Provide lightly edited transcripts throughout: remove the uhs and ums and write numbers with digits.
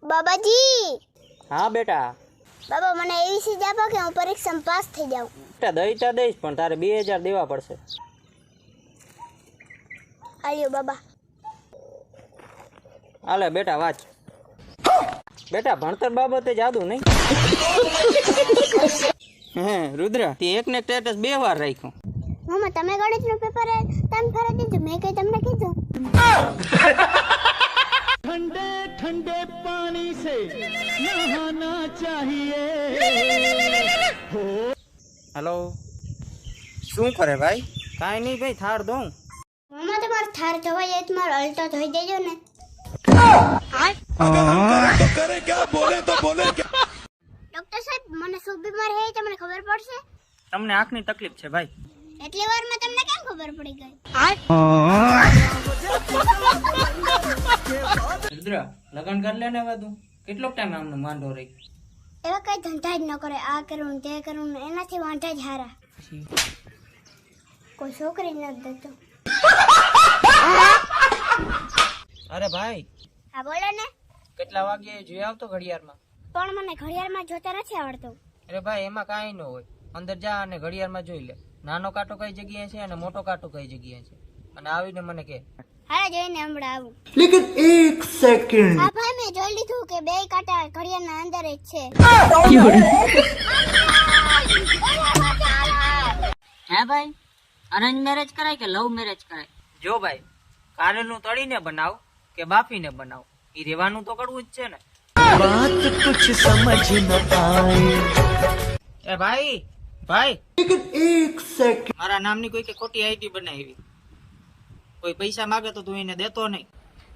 બાબાજી, હા બેટા, બાબા મને એવી સીજ આપો કે હું પરીક્ષામાં પાસ થઈ જાઉં. બેટા દઈ તો દઈશ, પણ તારે 2000 દેવા પડશે. આલ્યો બાબા. હાલે બેટા વાંચ. બેટા ભણતર બાબતે જાદુ નહીં. હે રુદ્ર, તે એક ને સ્ટેટસ 2 વાર રાખ્યું. મમ્મા તમે ગણિતનું પેપર તમે ફરજ દીધું, મેં કઈ તમને કીધું? ठंडे ठंडे पानी से नहाना चाहिए. હેલો, શું કરે ભાઈ? કાંઈ નહીં ભાઈ, થાર દઉં. મમ્મા તમારો થાર ધોવાય એ તમારો અલ્ટો ધોઈ દેજો ને. ડોક્ટર સાહેબ, મને શું બીમારી હે તમને ખબર પડશે? તમને આંખની તકલીફ છે ભાઈ. એટલી વારમાં તમને કેમ ખબર પડી ગઈ? રુદ્ર, લગન કરી લે ને હવે તું. કેટલો ટાઈમ આમનો માંડો રહી? એવા કઈ ધંધા જ ન કરે, આ કરું ને તે કરું ને, એનાથી વાંધા જ હારા. કોઈ છોકરી જ નથી દેતો. અરે ભાઈ, હા બોલો ને. કેટલા વાગે જોઈ આવતો ઘડિયાળમાં? પણ મને ઘડિયાળમાં જોતા નથી આવડતું. અરે ભાઈ, એમાં કાંઈ ન હોય. અંદર જા અને ઘડિયાળમાં જોઈ લે. નાનો કાંટો કઈ જગ્યાએ છે અને મોટો કાંટો કઈ જગ્યાએ છે, અને આવીને મને કે. હારે જોઈને હમણાં આવું. लेकिन एक सेकंड. હા ભાઈ, મેં જોઈ લીધું કે બે કાંટા ઘડિયાળના અંદર જ છે. હે ભાઈ, અરેન્જ મેરેજ કરાય કે લવ મેરેજ કરાય? જો ભાઈ, કારેલનું તળીને બનાવ કે બાફીને બનાવ, એ રેવાનું તો કરવું જ છે ને. बात कुछ समझ न आए. એ ભાઈ ભાઈ, लेकिन एक सेकंड. મારા નામની કોઈ કે ખોટી આઈડી બનાવી, કોઈ પૈસા માંગે તો તું એને દેતો નહીં.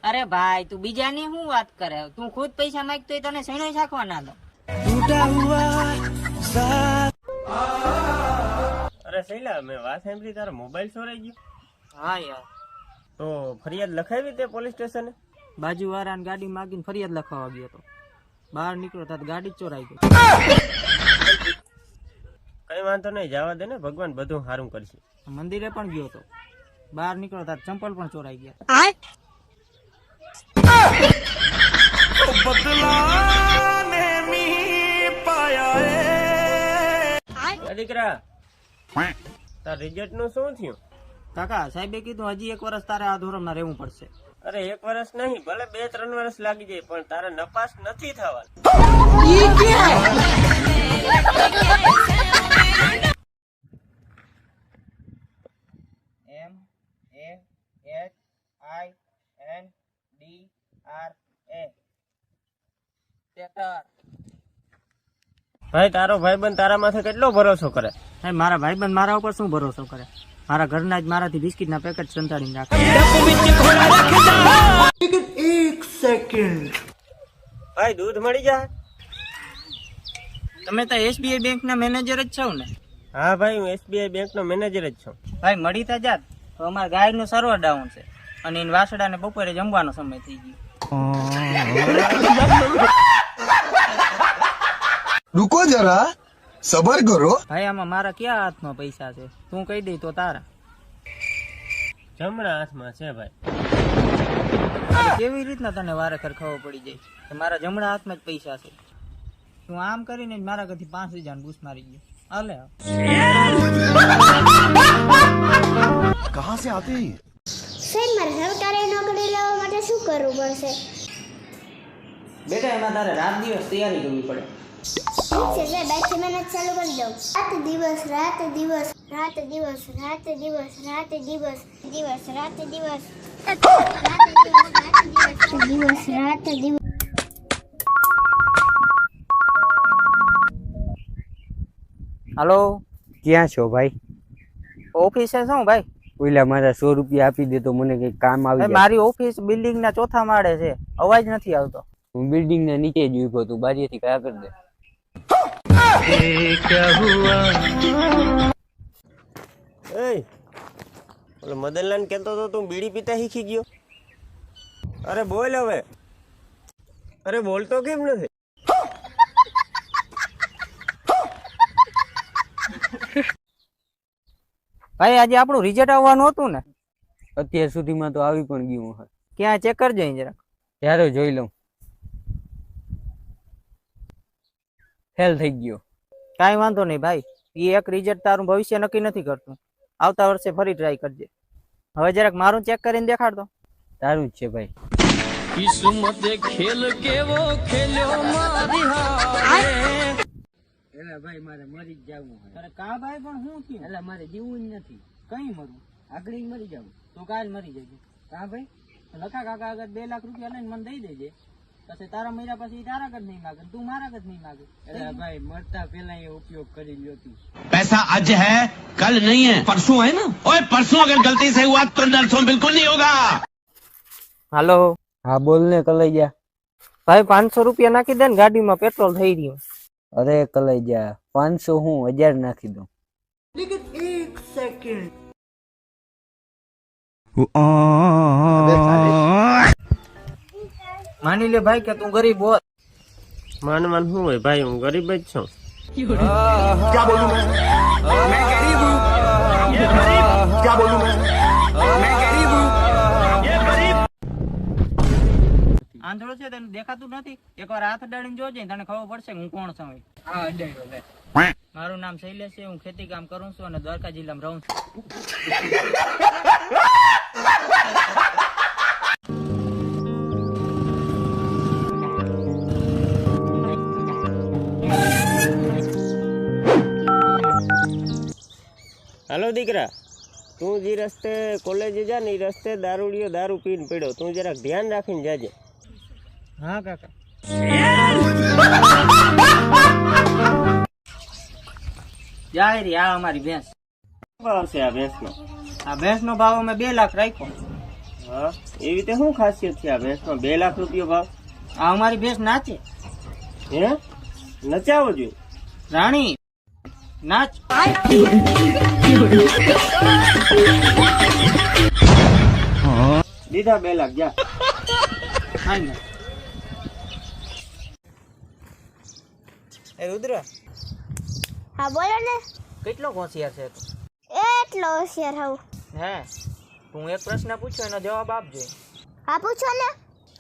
અરે ભાઈ, તું બીજાની શું વાત કરે? તું ખુદ પૈસા માંગતો હોય તને સૈનો શાખવા ના દો. टूटा हुआ साथ. અરે શૈલા, મેં વાત સાંભળી તારો મોબાઈલ ચોરાઈ ગયો. હા યાર, તો ફરિયાદ લખાવી તે પોલીસ સ્ટેશને? બાજુવાળાને ગાડી માગીને ફરિયાદ લખાવા ગયો હતો. બહાર નીકળ્યો તો ગાડી જ ચોરાઈ ગઈ. કઈ વાંધો નહીં, જવા દે ને, ભગવાન બધું સારું કરશે. મંદિરે પણ ગયો હતો. બહાર નીકળ્યો તાર ચંપલ પણ ચોરાઈ ગયા. દીકરા, તાર રિઝલ્ટ નું શું થયું? કાકા સાહેબે કીધું હજી 1 વર્ષ તારે આ ધોરણમાં રહેવું પડશે. અરે 1 વર્ષ નહીં, ભલે 2-3 વર્ષ લાગી જાય, પણ તારે નપાસ નથી થવાનું. ભાઈ, તારો ભાઈબંધ તારા માથે કેટલો ભરોસો કરે? મારા ભાઈબંધ મારા ઉપર શું ભરોસો કરે? મારા ઘરના જ મારાથી બિસ્કિટના પેકેટ સંતાડીને રાખે. लेकिन एक सेकंड. ભાઈ, દૂધ મળી જાય? તમે તો SBI બેંકના મેનેજર જ છો ને? હા ભાઈ, હું SBI બેંક નો મેનેજર જ છું. ભાઈ મળી તા જાત તો અમારા ગાયનું સર્વર ડાઉન છે, અને એને વાસડાને બપોરે જમવાનો સમય થઈ ગયો. रुको जरा, सबर करो. ભાઈ આમાં મારા ક્યાં હાથમાં પૈસા છે? તું કહી દે તો તારા. જમણા હાથમાં છે ભાઈ. કેવી રીતના તને વારે ખબર પડી જાય કે મારા જમણા હાથમાં જ પૈસા છે? તું આમ કરીને જ મારા ઘરથી 5000 બૂસ મારી ગયો. હાલે कहाँ से आते हैं? સાહેબ, મારે સરકારી નોકરી લેવા માટે શું કરવું પડશે? બેટા, એમાં તારે રાત દિવસ તૈયારી કરવી પડે. ઠીક છે સાહેબ, આજથી મહેનત ચાલુ કરી દઉં. રાત દિવસ રાત દિવસ રાત દિવસ રાત દિવસ રાત દિવસ દિવસ રાત દિવસ દિવસ રાત દિવસ. હાલો, ક્યાં છો ભાઈ? ઓફિસે શું ભાઈ? ઓલા મારા 100 રૂપિયા આપી દે તો મને કઈ કામ આવી જાય. મારી ઓફિસ બિલ્ડિંગ ના 4થા માળે છે, અવાજ નથી આવતો. હું બિલ્ડિંગ ના નીચે જ ઉભો છું, બારીથી કયા કરી દે. એ ઓલો મદનલાલ કહેતો તો તું બીડી પીતા શીખી ગયો? અરે બોલ હવે. અરે બોલતો કેમ નથી? ભાઈ, આજે આપણું રિઝલ્ટ આવવાનું હતું ને? અત્યાર સુધીમાં તો આવી પણ ગયું હોય. ક્યાં ચેક કરજો જરા. ત્યારે જોઈ લઉં. ફેલ થઈ ગયો. કાંઈ વાંધો નહીં ભાઈ, એ એક રિઝલ્ટ તારું ભવિષ્ય નક્કી નથી કરતું. આવતા વર્ષે ફરી ટ્રાય કરજે. હવે જરાક મારું ચેક કરીને દેખાડ દો. તારું જ છે ભાઈ. એલા ભાઈ મારે મરી જ જાવું. અરે કા ભાઈ પણ શું થયું? એલા મારે જીવવું જ નથી. કઈ મરું? આગળ મરી જાવું. તું કાલ મરી જજે. કા ભાઈ? લખા કાકા આગળ 2 લાખ રૂપિયા લઈને મને દઈ દેજે. પછી તારા મર્યા પછી તારા જ નહીં માગે, તું મારા જ નહીં માગે. એલા ભાઈ મરતા પેલા એ ઉપયોગ કરી લ્યો તું. पैसा आज है कल नहीं है परसों है ना ओए परसों अगर गलती से हुआ तो नरसों बिल्कुल नहीं होगा હાલો હા બોલ ને કલૈયા. ભાઈ 500 રૂપિયા નાખી દે ને, ગાડીમાં પેટ્રોલ થઈ રહ્યું. અરે કલૈયા 500 હું 1000 નાખી દઉં. માની લે ભાઈ કે તું ગરીબ હોત. માન શું હોય ભાઈ, હું ગરીબ જ છું. આંધળો છે તને દેખાતું નથી? એકવાર હાથ અડાડીને જોજે, તને ખબર પડશે કે હું કોણ છું. હા અડાયો લે. મારું નામ શૈલેષ છે, હું ખેતી કામ કરું છું અને દ્વારકા જિલ્લામાં રહું છું. હાલો દીકરા, તું જે રસ્તે કોલેજે જા ને એ રસ્તે દારૂડિયો દારૂ પીને પડ્યો, તું જરાક ધ્યાન રાખીને જાજે. હા કાકા. જાય રી આ અમારી ભેંસ. શું ભાવ છે આ ભેંસનો? આ ભેંસનો ભાવ અમે 2 લાખ રાખ્યો. હા, એવી રીતે શું ખાસિયત છે આ ભેંસનો 2 લાખ રૂપિયો ભાવ? આ અમારી ભેંસ નાચે. હે, નચાવો જોઈએ. રાણી નાચ. દીધા 2 લાખ જા. એ રુદ્ર, હા બોલો ને. કેટલો હોશિયાર છે તું? એટલો હોશિયાર હોઉં. હે, તું એક પ્રશ્ન પૂછ્યો એનો જવાબ આપજો. હા પૂછો ને.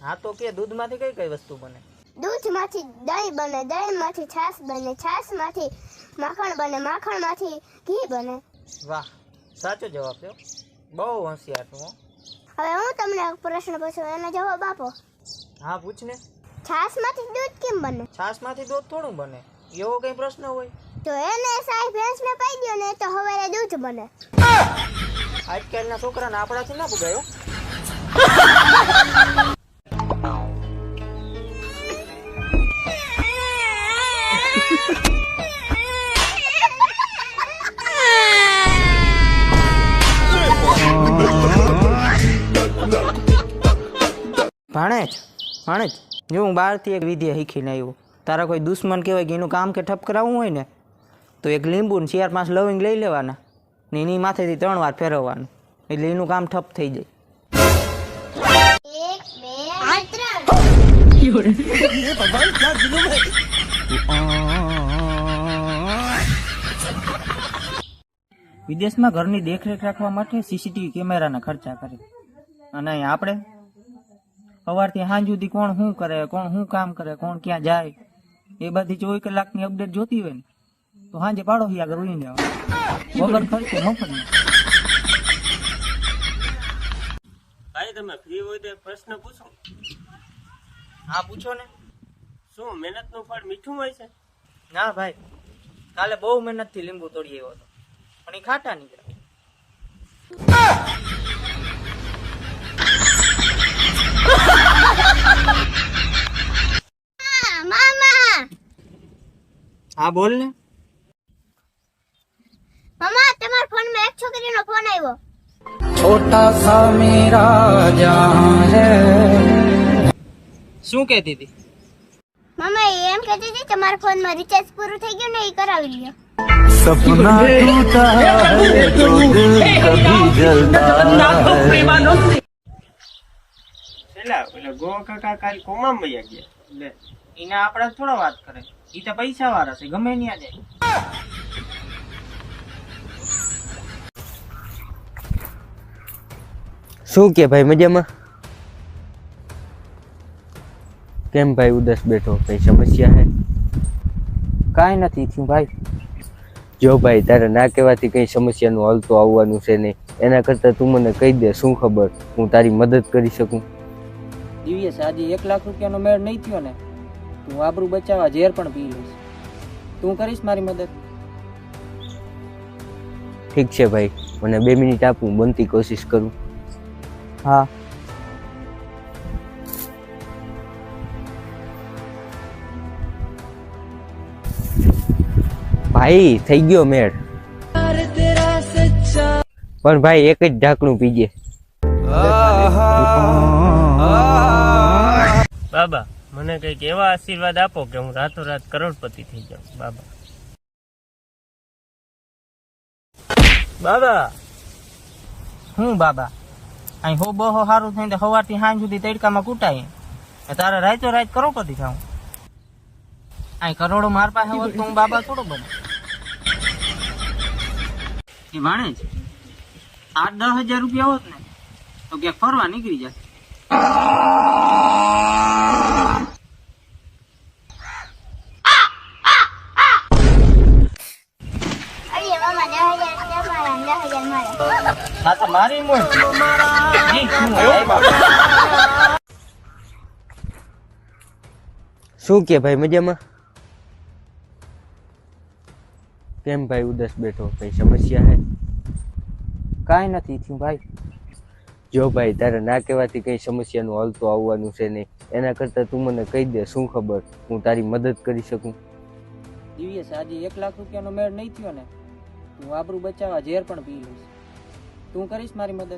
હા તો કે દૂધમાંથી કઈ કઈ વસ્તુ બને? દૂધમાંથી દહીં બને, દહીંમાંથી છાશ બને, છાશમાંથી માખણ બને, માખણમાંથી ઘી બને. વાહ, સાચો જવાબ છે. બહુ હોશિયાર તું હો. હવે હું તમને એક પ્રશ્ન પૂછું, એનો જવાબ આપો. હા પૂછ ને. છાશમાંથી દૂધ કેમ બને? છાશમાંથી દૂધ થોડું બને, એવો કઈ પ્રશ્ન હોય? તો એને સાહેબ ભેંસને પાઈ દો ને તો હવારે દૂધ બને. આજકાલના છોકરાને આપણાથી ના પુગાયો. ભાણેજ, ભાણેજ, જો હું બહારથી એક વિદ્યા શીખીને આવ્યો. તારા કોઈ દુશ્મન કહેવાય કે એનું કામ કે ઠપ કરાવવું હોય ને તો એક લીંબુ ને 4-5 લવિંગ લઈ લેવાના ને એની માથેથી 3 વાર ફેરવવાનું, એટલે એનું કામ ઠપ થઈ જાય. 1 2 3 વિદેશમાં ઘરની દેખરેખ રાખવા માટે સીસીટીવી કેમેરાના ખર્ચા કરે, અને અહીં આપણે સવારથી સાંજ સુધી કોણ શું કરે, કોણ શું કામ કરે, કોણ ક્યાં જાય, એ બધી 24 કલાકની અપડેટ જોતી હોય ને તો સાંજે પાડોશી આગળ ઉડીને વગર ખર્ચે મફત. ભાઈ તમે ફ્રી હોય તો એક પ્રશ્ન પૂછો. હા પૂછો ને. શું મહેનતનું ફળ મીઠું હોય છે? ના ભાઈ, કાલે બહુ મહેનતથી લીંબુ તોડી આવ્યો હતો પણ એ ખાટા નીકળ્યા. મામા, હા બોલ ને. મામા તમારા ફોનમાં એક છોકરીનો ફોન આવ્યો. શું કહેતી હતી? મામા એ એમ કહેતી હતી તમારા ફોનમાં રિચાર્જ પૂરું થઈ ગયું ને એ કરાવી લ્યો. सपना टूटा है तो दिल कभी जलता है. પેલા એટલે ગો કાકા કાલ કોમામ વયા ગયા. લે, એને આપણે થોડા વાત કરે, એ તો પૈસા વાળા છે, ગમે ત્યાં જાય. શું કે ભાઈ મજામાં? કેમ ભાઈ ઉદાસ બેઠો, કઈ સમસ્યા હે? કાંઈ નથી થયું ભાઈ. જો ભાઈ તારે ના કહેવાથી કઈ સમસ્યાનું હલ તો આવવાનું છે નહીં. એના કરતાં તું મને કહી દે, શું ખબર હું તારી મદદ કરી શકું. દિવ્યેશ, આજે 1 લાખ રૂપિયાનો મેળ નહીં થયો ને, હું આબરૂ બચાવવા ઝેર પણ પી લઈશ. તું કરીશ મારી મદદ? ઠીક છે ભાઈ, મને 2 મિનિટ આપું, બનતી કોશિશ કરું. હા. ભાઈ થઈ ગયો મેળ, પણ ભાઈ એક જ ઢાંકણું પીજે. બાબા, મને કઈક એવા આશીર્વાદ આપો કે હું રાતોરાત કરોડપતિ થઈ જાઉં. બાબા, બાબા હું બાબા અહીં હો બહો સારું થઈને સવારથી સાંજ સુધી તડકામાં કૂટાય તારે રાતો રાત કરોડપતિ થાઉં. અહીં કરોડો માર પાસે હોત તો હું બાબા થોડો બને. એ ભાણે જ 8-10 હજાર રૂપિયા હોત ને તો ક્યાંક ફરવા નીકળી જાય. અરે મામા 10,000 તમારા 10,000 મારા. હા તો મારી મોજ. શું કે ભાઈ, મજામાં? કેમ ભાઈ ઉદાસ બેઠો, કઈ સમસ્યા હે? કાંઈ નથી થયું ભાઈ. જો ભાઈ તારે ના કહેવાથી કઈ સમસ્યાનું હલ તો આવવાનું છે નહીં. એના કરતાં તું મને કહી દે, શું ખબર હું તારી મદદ કરી શકું. દિવ્યેશ, આજે 1 લાખ રૂપિયાનો મેળ નહીં થયો ને, હું આબરૂ બચાવવા ઝેર પણ પી લઈશ. તું કરીશ મારી મદદ?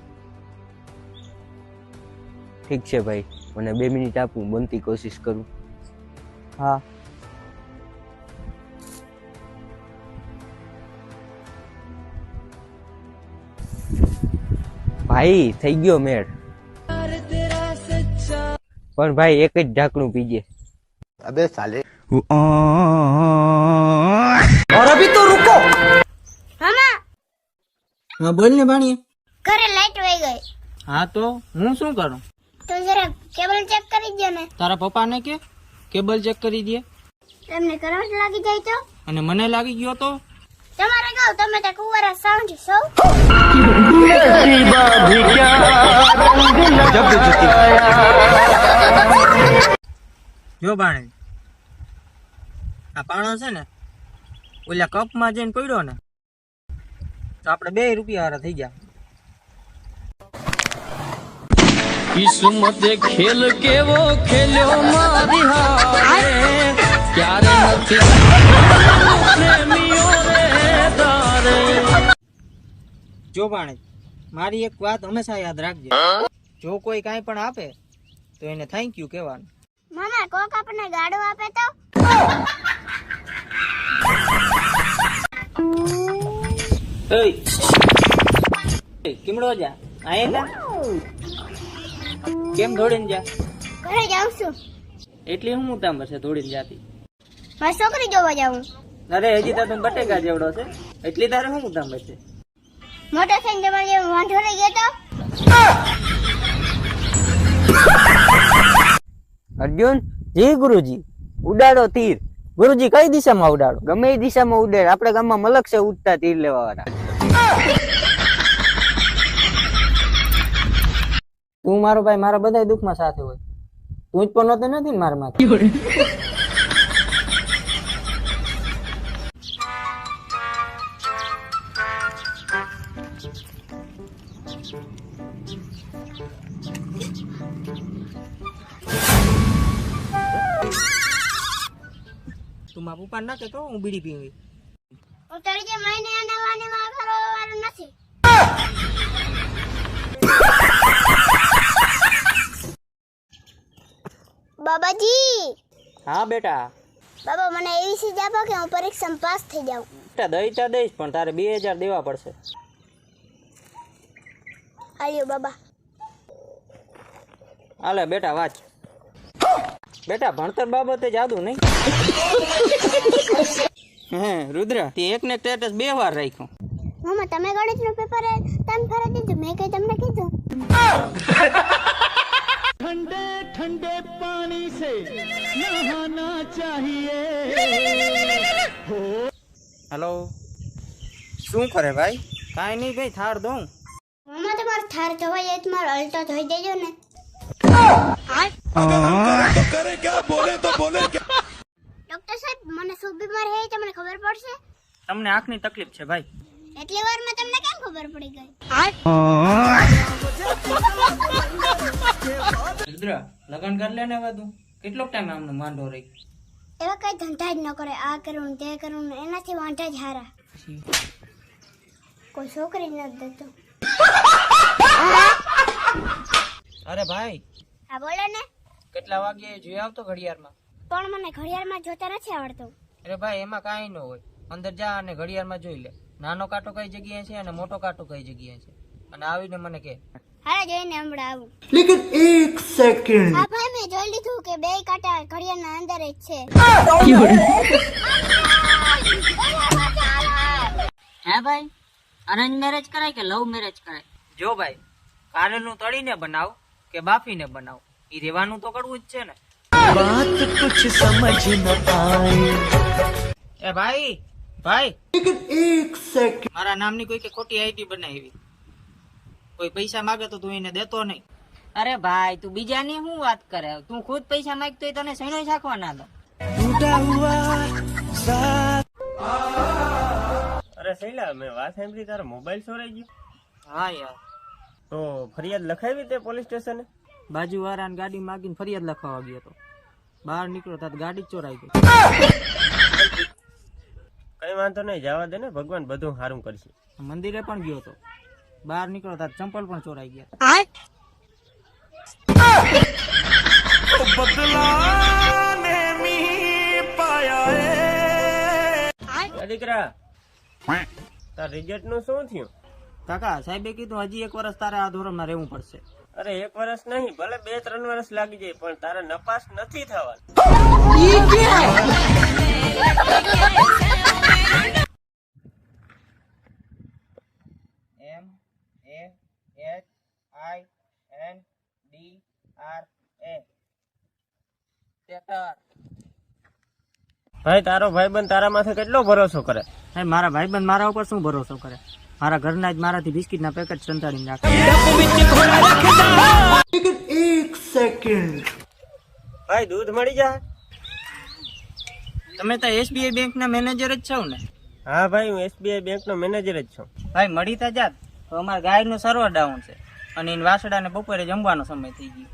ઠીક છે ભાઈ, મને 2 મિનિટ આપું, બનતી કોશિશ કરું. હા. ભાઈ થઈ ગયો મેળ, પણ ભાઈ એક જ ઢાંકણું પીજે. अबे साले મામા હા બોલ ને ભાણીએ. ઘરે લાઈટ વહી ગઈ. હા તો હું શું કરું? તો જરા કેબલ ચેક કરી દો ને. તારા પપ્પાને કે કેબલ ચેક કરી દે. તમને કરંટ લાગી જાય તો અને મને લાગી ગયો તો? તમારે કહું, તમે તો કુંવારા સાઉન્ડ છો. જો ભાણે, આ પાણો છે ને ઓલા કપમાં જઈને પડ્યો ને તો આપણે 2 રૂપિયા વાળા થઈ ગયા. किस्मत खेल केवो खेल्यो मारी हारे क्यारे नथी प्रेमियो रे तारे. જો ભાણે, મારી એક વાત હંમેશા યાદ રાખજે, જો કોઈ કાંઈ પણ આપે તો એને થેન્ક યુ કહેવાનું. મામા કોક આપણને ગાડો આપે તો કિમડો જા આયે કેમ દોડીને જા? ઘરે જાઉં છું. એટલી હું મુતામ છે દોડીને જાતી? મારી છોકરી જોવા જાઉં. અરે હજી તો તું બટેકા જેવડો છે, એટલી તારે શું મુતામ છે? મોટા થઈને તમારે જેમ વાંધો રહી ગયો તો અર્જુન, જી ગુરુજી. ઉડાડો તીર. ગુરુજી કઈ દિશામાં ઉડાડો? ગમે એ દિશામાં ઉડે. આપણે ગામમાં મલક છે ઉડતા તીર લેવા વાળા. તું મારો ભાઈ, મારા બધા દુઃખમાં સાથે હોય. તું જ પણ નતો નથી ને મારા માથે. તું મારા પપ્પા ના કહેતો હું બીડી પીવી. હું તારી જે મહિને આનાવાને માં કરવાનું નથી. બાબાજી. હા બેટા. બાબા મને એવી ચીજ આપો કે હું પરીક્ષામાં પાસ થઈ જાઉં. બેટા દઈ દઈશ, પણ તારે 2000 દેવા પડશે. આલ્યો બાબા. હાલે બેટા વાંચ. બેટા ભણતર બાબતે જાદુ નહીં. હે રુદ્ર, તે એક ને સ્ટેટસ 2 વાર રાખ્યું. મામા તમે ગણિતનું પેપર તમે ફરજ દીધું, મેં કઈ તમને કીધું. ठंडे ठंडे पानी से હેલો, શું કરે ભાઈ? કાંઈ નહીં ભાઈ, થાર દઉં. મામા તમારો થાર ધોવાય એ તમારો અલ્ટો ધોઈ દેજો ને. ડોક્ટર સાહેબ, મને શું બીમારી હે તમને ખબર પડશે? તમને આંખની તકલીફ છે ભાઈ. એટલી વારમાં તમને કેમ ખબર પડી ગઈ? રુદ્ર, લગન કરી લે ને હવે તું. કેટલો ટાઈમ આમનો માંડો રહી? એવા કઈ ધંધા જ ન કરે, આ કરું ને તે કરું ને, એનાથી વાંધા જ હારા. કોઈ છોકરી જ નથી દેતો. અરે ભાઈ, હા બોલો ને. કેટલા વાગે જોઈ આવતો ઘડિયાળમાં? પણ મને ઘડિયાળમાં જોતા નથી આવડતું. અરે ભાઈ, એમાં કાંઈ ન હોય. અંદર જા અને ઘડિયાળમાં જોઈ લે. નાનો કાંટો કઈ જગ્યાએ છે અને મોટો કાંટો કઈ જગ્યાએ છે, અને આવીને મને કે. હારે જોઈને હમણાં આવું. लेकिन एक सेकंड હા ભાઈ, મેં જોઈ લીધું કે બે કાંટા ઘડિયાળના અંદર જ છે. હે ભાઈ, અરેન્જ મેરેજ કરાય કે લવ મેરેજ કરાય? જો ભાઈ, કારેલનું તળીને બનાવ કે બાફીને બનાવ, એ રેવાનું તો કરવું જ છે ને. बात कुछ समझ न आए એ ભાઈ, ભાઈ, लेकिन एक सेकंड મારા નામની કોઈ કે ખોટી આઈડી બનાવી. કોઈ પૈસા માંગે તો તું એને દેતો નહીં. અરે ભાઈ, તું બીજાની શું વાત કરે? તું ખુદ પૈસા માંગતો હોય તને સૈનો શાખવા ના દો. અરે શૈલા, મેં વાત સાંભળી તારો મોબાઈલ ચોરાઈ ગયો. હા યાર, તો ફરિયાદ લખાવી તે પોલીસ સ્ટેશને? બાજુવાળાને ગાડી માગીને ફરિયાદ લખાવા ગયો હતો. બહાર નીકળ્યો તો ગાડી જ ચોરાઈ ગઈ. કઈ વાંધો નહીં, જવા દે ને, ભગવાન બધું સારું કરશે. મંદિરે પણ ગયો હતો. બહાર નીકળ્યો તો ચંપલ પણ ચોરાઈ ગયા. દીકરા, તાર રિઝલ્ટ નું શું થયું? કાકા, સાહેબે કીધું હજી 1 વર્ષ તારે આ ધોરણમાં રહેવું પડશે. અરે 1 વર્ષ નહીં, ભલે 2-3 વર્ષ લાગી જાય, પણ તારે નપાસ નથી થવાનું. ભાઈ, તારો ભાઈબંધ તારા માથે કેટલો ભરોસો કરે? સાહેબ, મારા ભાઈબંધ મારા ઉપર શું ભરોસો કરે? મારા ઘરના જ મારાથી બિસ્કિટના પેકેટ સંતાડીને નાખે. लेकिन एक सेकंड ભાઈ, દૂધ મળી જાય? તમે તો SBI બેંકના મેનેજર જ છો ને? હા ભાઈ, હું SBI બેંકનો મેનેજર જ છું. ભાઈ, મળી તા જાત તો અમારા ગાયનું સર્વર ડાઉન છે, અને એને વાસડાને બપોરે જમવાનો સમય થઈ ગયો.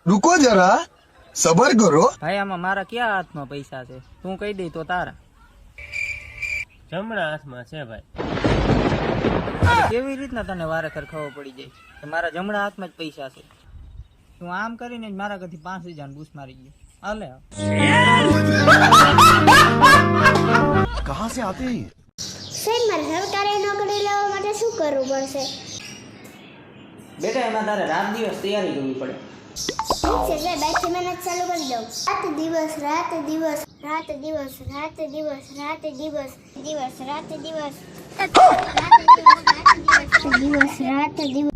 रुको जरा सबर करो. ભાઈ, આમાં મારા ક્યાં હાથમાં પૈસા છે? તું કહી દે તો તારા. જમણા હાથમાં છે ભાઈ. કેવી રીતના તને વારે ખબર પડી જાય કે મારા જમણા હાથમાં જ પૈસા છે? તું આમ કરીને જ મારા ઘરથી 5,000 બૂસ મારી ગયો. હાલે, कहाँ से आते हैं ये? સાહેબ, મારે સરકારી નોકરી લેવા માટે શું કરવું પડશે? બેટા, એમાં તારે રાત દિવસ તૈયારી કરવી પડે. ઠીક છે સાહેબ, આજથી મહેનત ચાલુ કરી દઉં. રાત દિવસ, રાત દિવસ, રાત દિવસ, રાત દિવસ, રાત દિવસ, દિવસ, રાત દિવસ, દિવસ, રાત દિવસ.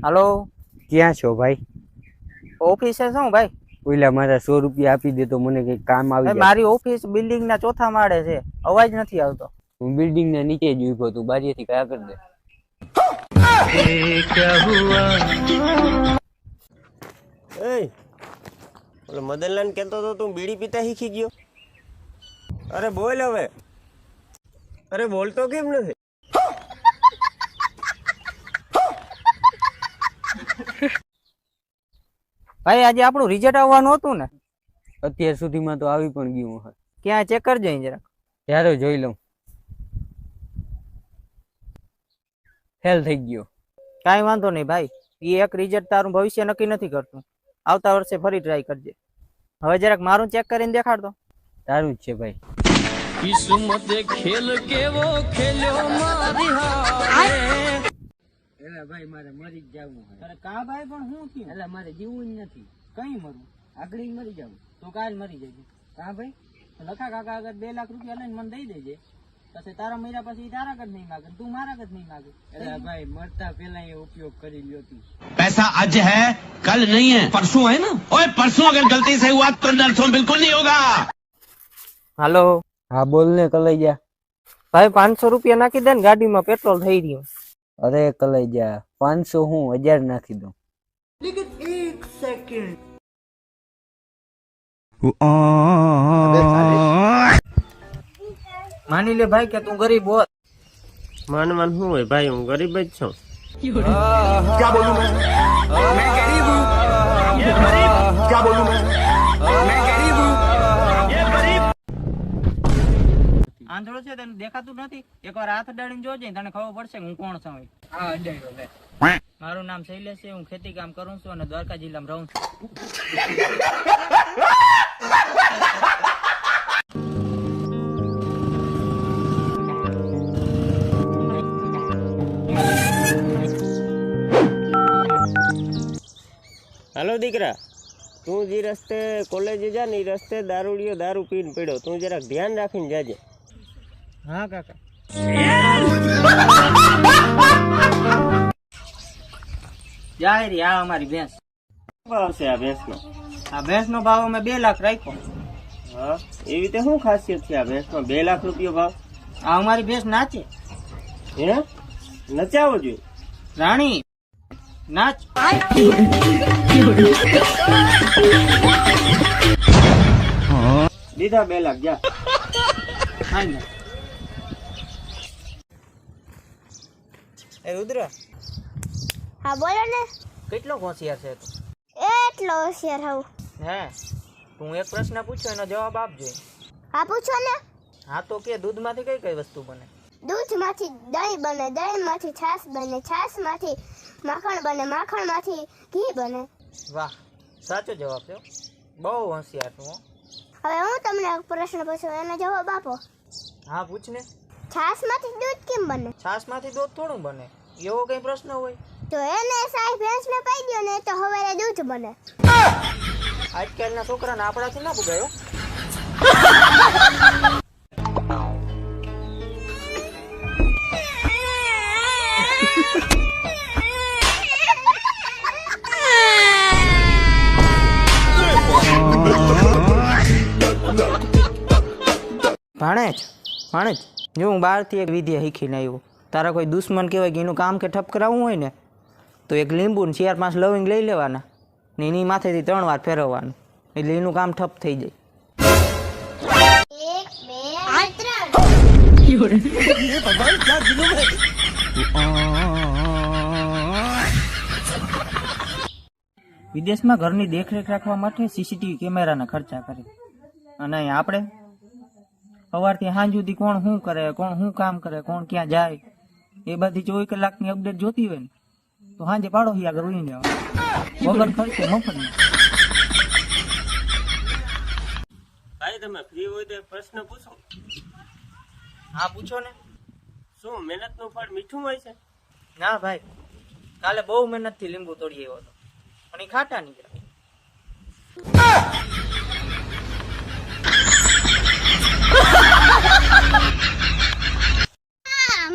હાલો, ક્યાં છો ભાઈ? ઓફિસે શું ભાઈ? ઓલા મારા 100 રૂપિયા આપી દે તો મને કઈ કામ આવી જાય. મારી ઓફિસ બિલ્ડિંગ ના 4થા માળે છે, અવાજ નથી આવતો. હું બિલ્ડિંગ ના નીચે જ ઉભો તું બારીએથી કયા કરી દે. એ ઓલો મદનલાલ કહેતો તો તું બીડી પીતા શીખી ગયો? અરે બોલ હવે. અરે બોલતો કેમ નથી? ભાઈ, આજે આપણું રિઝલ્ટ આવવાનું હતું ને? અત્યાર સુધીમાં તો આવી પણ ગયું હોય. ક્યાં ચેક કરજો જરાક. ત્યારે જોઈ લઉં. ફેલ થઈ ગયો. કાંઈ વાંધો નહીં ભાઈ, એ એક રિઝલ્ટ તારું ભવિષ્ય નક્કી નથી કરતું. આવતા વર્ષે ફરી ટ્રાય કરજે. હવે જરાક મારું ચેક કરીને દેખાડ દો. તારું જ છે ભાઈ. किस्मत खेल केवो खेल्यो मारी हारे એલા ભાઈ, મારે મરી જ જવું છે. અરે કા ભાઈ, પણ શું થયું? એલા મારે જીવવું જ નથી. કઈ મરું? આગળ મરી જવું. તો કાલ મરી જજે. કા ભાઈ? લખા કાકા આગળ 2 લાખ રૂપિયા લઈને મને દઈ દેજે. પછી તારા મર્યા પછી તારા કદ નહીં માગે, તું મારા કદ નહીં માગે. એટલે ભાઈ મરતા પેલા એ ઉપયોગ કરી લ્યો તી. पैसा आज है कल नहीं है परसों है ना ओए परसों अगर गलती से हुआ तो नरसों बिल्कुल नहीं होगा. હાલો હા બોલ ને કલૈયા. ભાઈ 500 રૂપિયા નાખી દે ને, ગાડીમાં પેટ્રોલ થઈ રહ્યું. અરે કલૈયા 500 હું 1000 નાખી દઉં. માની લે ભાઈ કે તું ગરીબ હોત. માનવાન શું હોય ભાઈ, હું ગરીબ જ છું. આંધળો છે તને દેખાતું નથી? એકવાર હાથ અડાડીને જોજે, તને ખબર પડશે કે હું કોણ છું. હા અડાડ્યો લે. મારું નામ શૈલેષ છે, હું ખેતી કામ કરું છું અને દ્વારકા જિલ્લામાં રહું છું. હાલો દીકરા, તું જે રસ્તે કોલેજે જા ને એ રસ્તે દારૂડિયો દારૂ પીને પડ્યો, તું જરાક ધ્યાન રાખીને જાજે. હા કાકા. જાય રી આ અમારી ભેંસ. શું ભાવ છે આ ભેંસનો? આ ભેંસનો ભાવ અમે 2 લાખ રાખ્યો. હા, એવી રીતે શું ખાસિયત છે આ ભેંસનો 2 લાખ રૂપિયો ભાવ? આ અમારી ભેંસ નાચે. હે, નચાવો જોઈએ. રાણી નાચ. દીધા 2 લાખ જા. એ રુદ્ર, હા બોલો ને. કેટલો હોશિયાર છે તું? એટલો હોશિયાર હોઉં. હે, તું એક પ્રશ્ન પૂછ્યો એનો જવાબ આપજો. હા પૂછો ને. હા તો કે દૂધમાંથી કઈ કઈ વસ્તુ બને? દૂધમાંથી દહીં બને, દહીંમાંથી છાશ બને, છાશમાંથી માખણ બને, માખણમાંથી ઘી બને. વાહ, સાચો જવાબ છે. બહુ હોશિયાર તું હો. હવે હું તમને એક પ્રશ્ન પૂછું, એનો જવાબ આપો. હા પૂછ ને. છાશમાંથી દૂધ કેમ બને? છાશમાંથી દૂધ થોડું બને, એવો કઈ પ્રશ્ન હોય? તો એને સાહેબ ભેંસને પાઈ દો ને તો હવારે દૂધ બને. આજકાલના છોકરાને આપણાથી ના પુગાયો. ભાણેજ, ભાણેજ, જો હું બહારથી એક વિદ્યા શીખીને આવ્યો. તારા કોઈ દુશ્મન કહેવાય કે એનું કામ કે ઠપ કરાવવું હોય ને તો એક લીંબુ ને 4-5 લવિંગ લઈ લેવાના ને એની માથેથી 3 વાર ફેરવવાનું, એટલે એનું કામ ઠપ થઈ જાય. 1 2 3 વિદેશમાં ઘરની દેખરેખ રાખવા માટે સીસીટીવી કેમેરાના ખર્ચા કરે અને અહીં આપણે સવારથી સાંજ સુધી કોણ શું કરે, કોણ શું કામ કરે, કોણ ક્યાં જાય એ બધી 24 કલાકની અપડેટ જોતી હોય ને તો સાંજે પાડોશી આગળ ઉઈ લેવા વગર ખર્ચે મફત. ભાઈ તમે ફ્રી હોય તો એક પ્રશ્ન પૂછો. હા પૂછો ને. શું મહેનતનું ફળ મીઠું હોય છે? ના ભાઈ, કાલે બહુ મહેનતથી લીંબુ તોડી આવ્યો હતો પણ એ ખાટા નીકળ્યા.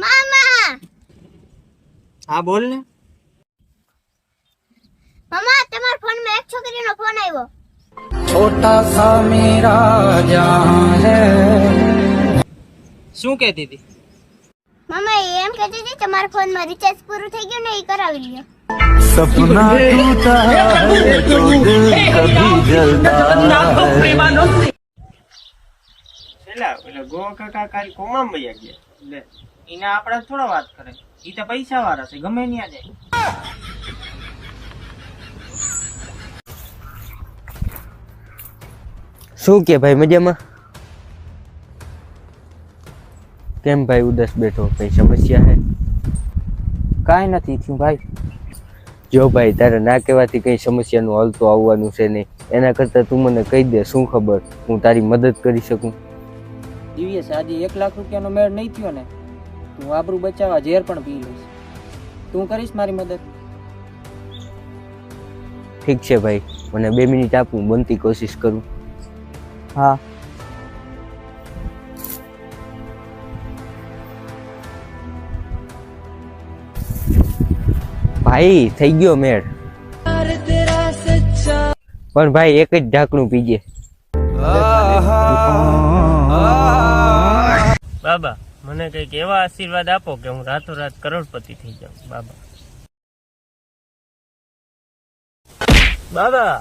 મામા, હા બોલ ને. મામા તમારા ફોનમાં એક છોકરીનો ફોન આવ્યો. શું કહેતી હતી? મામા એ એમ કહેતી હતી તમારા ફોનમાં રિચાર્જ પૂરું થઈ ગયું ને એ કરાવી લ્યો. सपना टूटा है तो दिल कभी जलता है. છેલ્લા એટલે ગો કાકા કાલ કોમામ વયા ગયા. લે, એને આપણે થોડા વાત કરે, એ તો પૈસા વાળા છે, ગમે ત્યાં જાય. શું કે ભાઈ મજામાં? કેમ ભાઈ ઉદાસ બેઠો, કઈ સમસ્યા હે? કાંઈ નથી થયું ભાઈ. જો ભાઈ તારે ના કહેવાથી કઈ સમસ્યાનું હલ તો આવવાનું છે નહીં. એના કરતાં તું મને કહી દે, શું ખબર હું તારી મદદ કરી શકું. દિવ્યેશ, આજે 1 લાખ રૂપિયાનો મેળ નહીં થયો ને, હું આબરૂ બચાવવા ઝેર પણ પી લઈશ. તું કરીશ મારી મદદ? ઠીક છે ભાઈ, મને 2 મિનિટ આપું, બનતી કોશિશ કરું. હા. ભાઈ થઈ ગયો મેળ. પણ ભાઈ એક જ ઢાંકણું પીજે. બાબા મને કઈક એવા આશીર્વાદ આપો કે હું રાતોરાત કરોડપતિ થઈ જાઉં. બાબા બાબા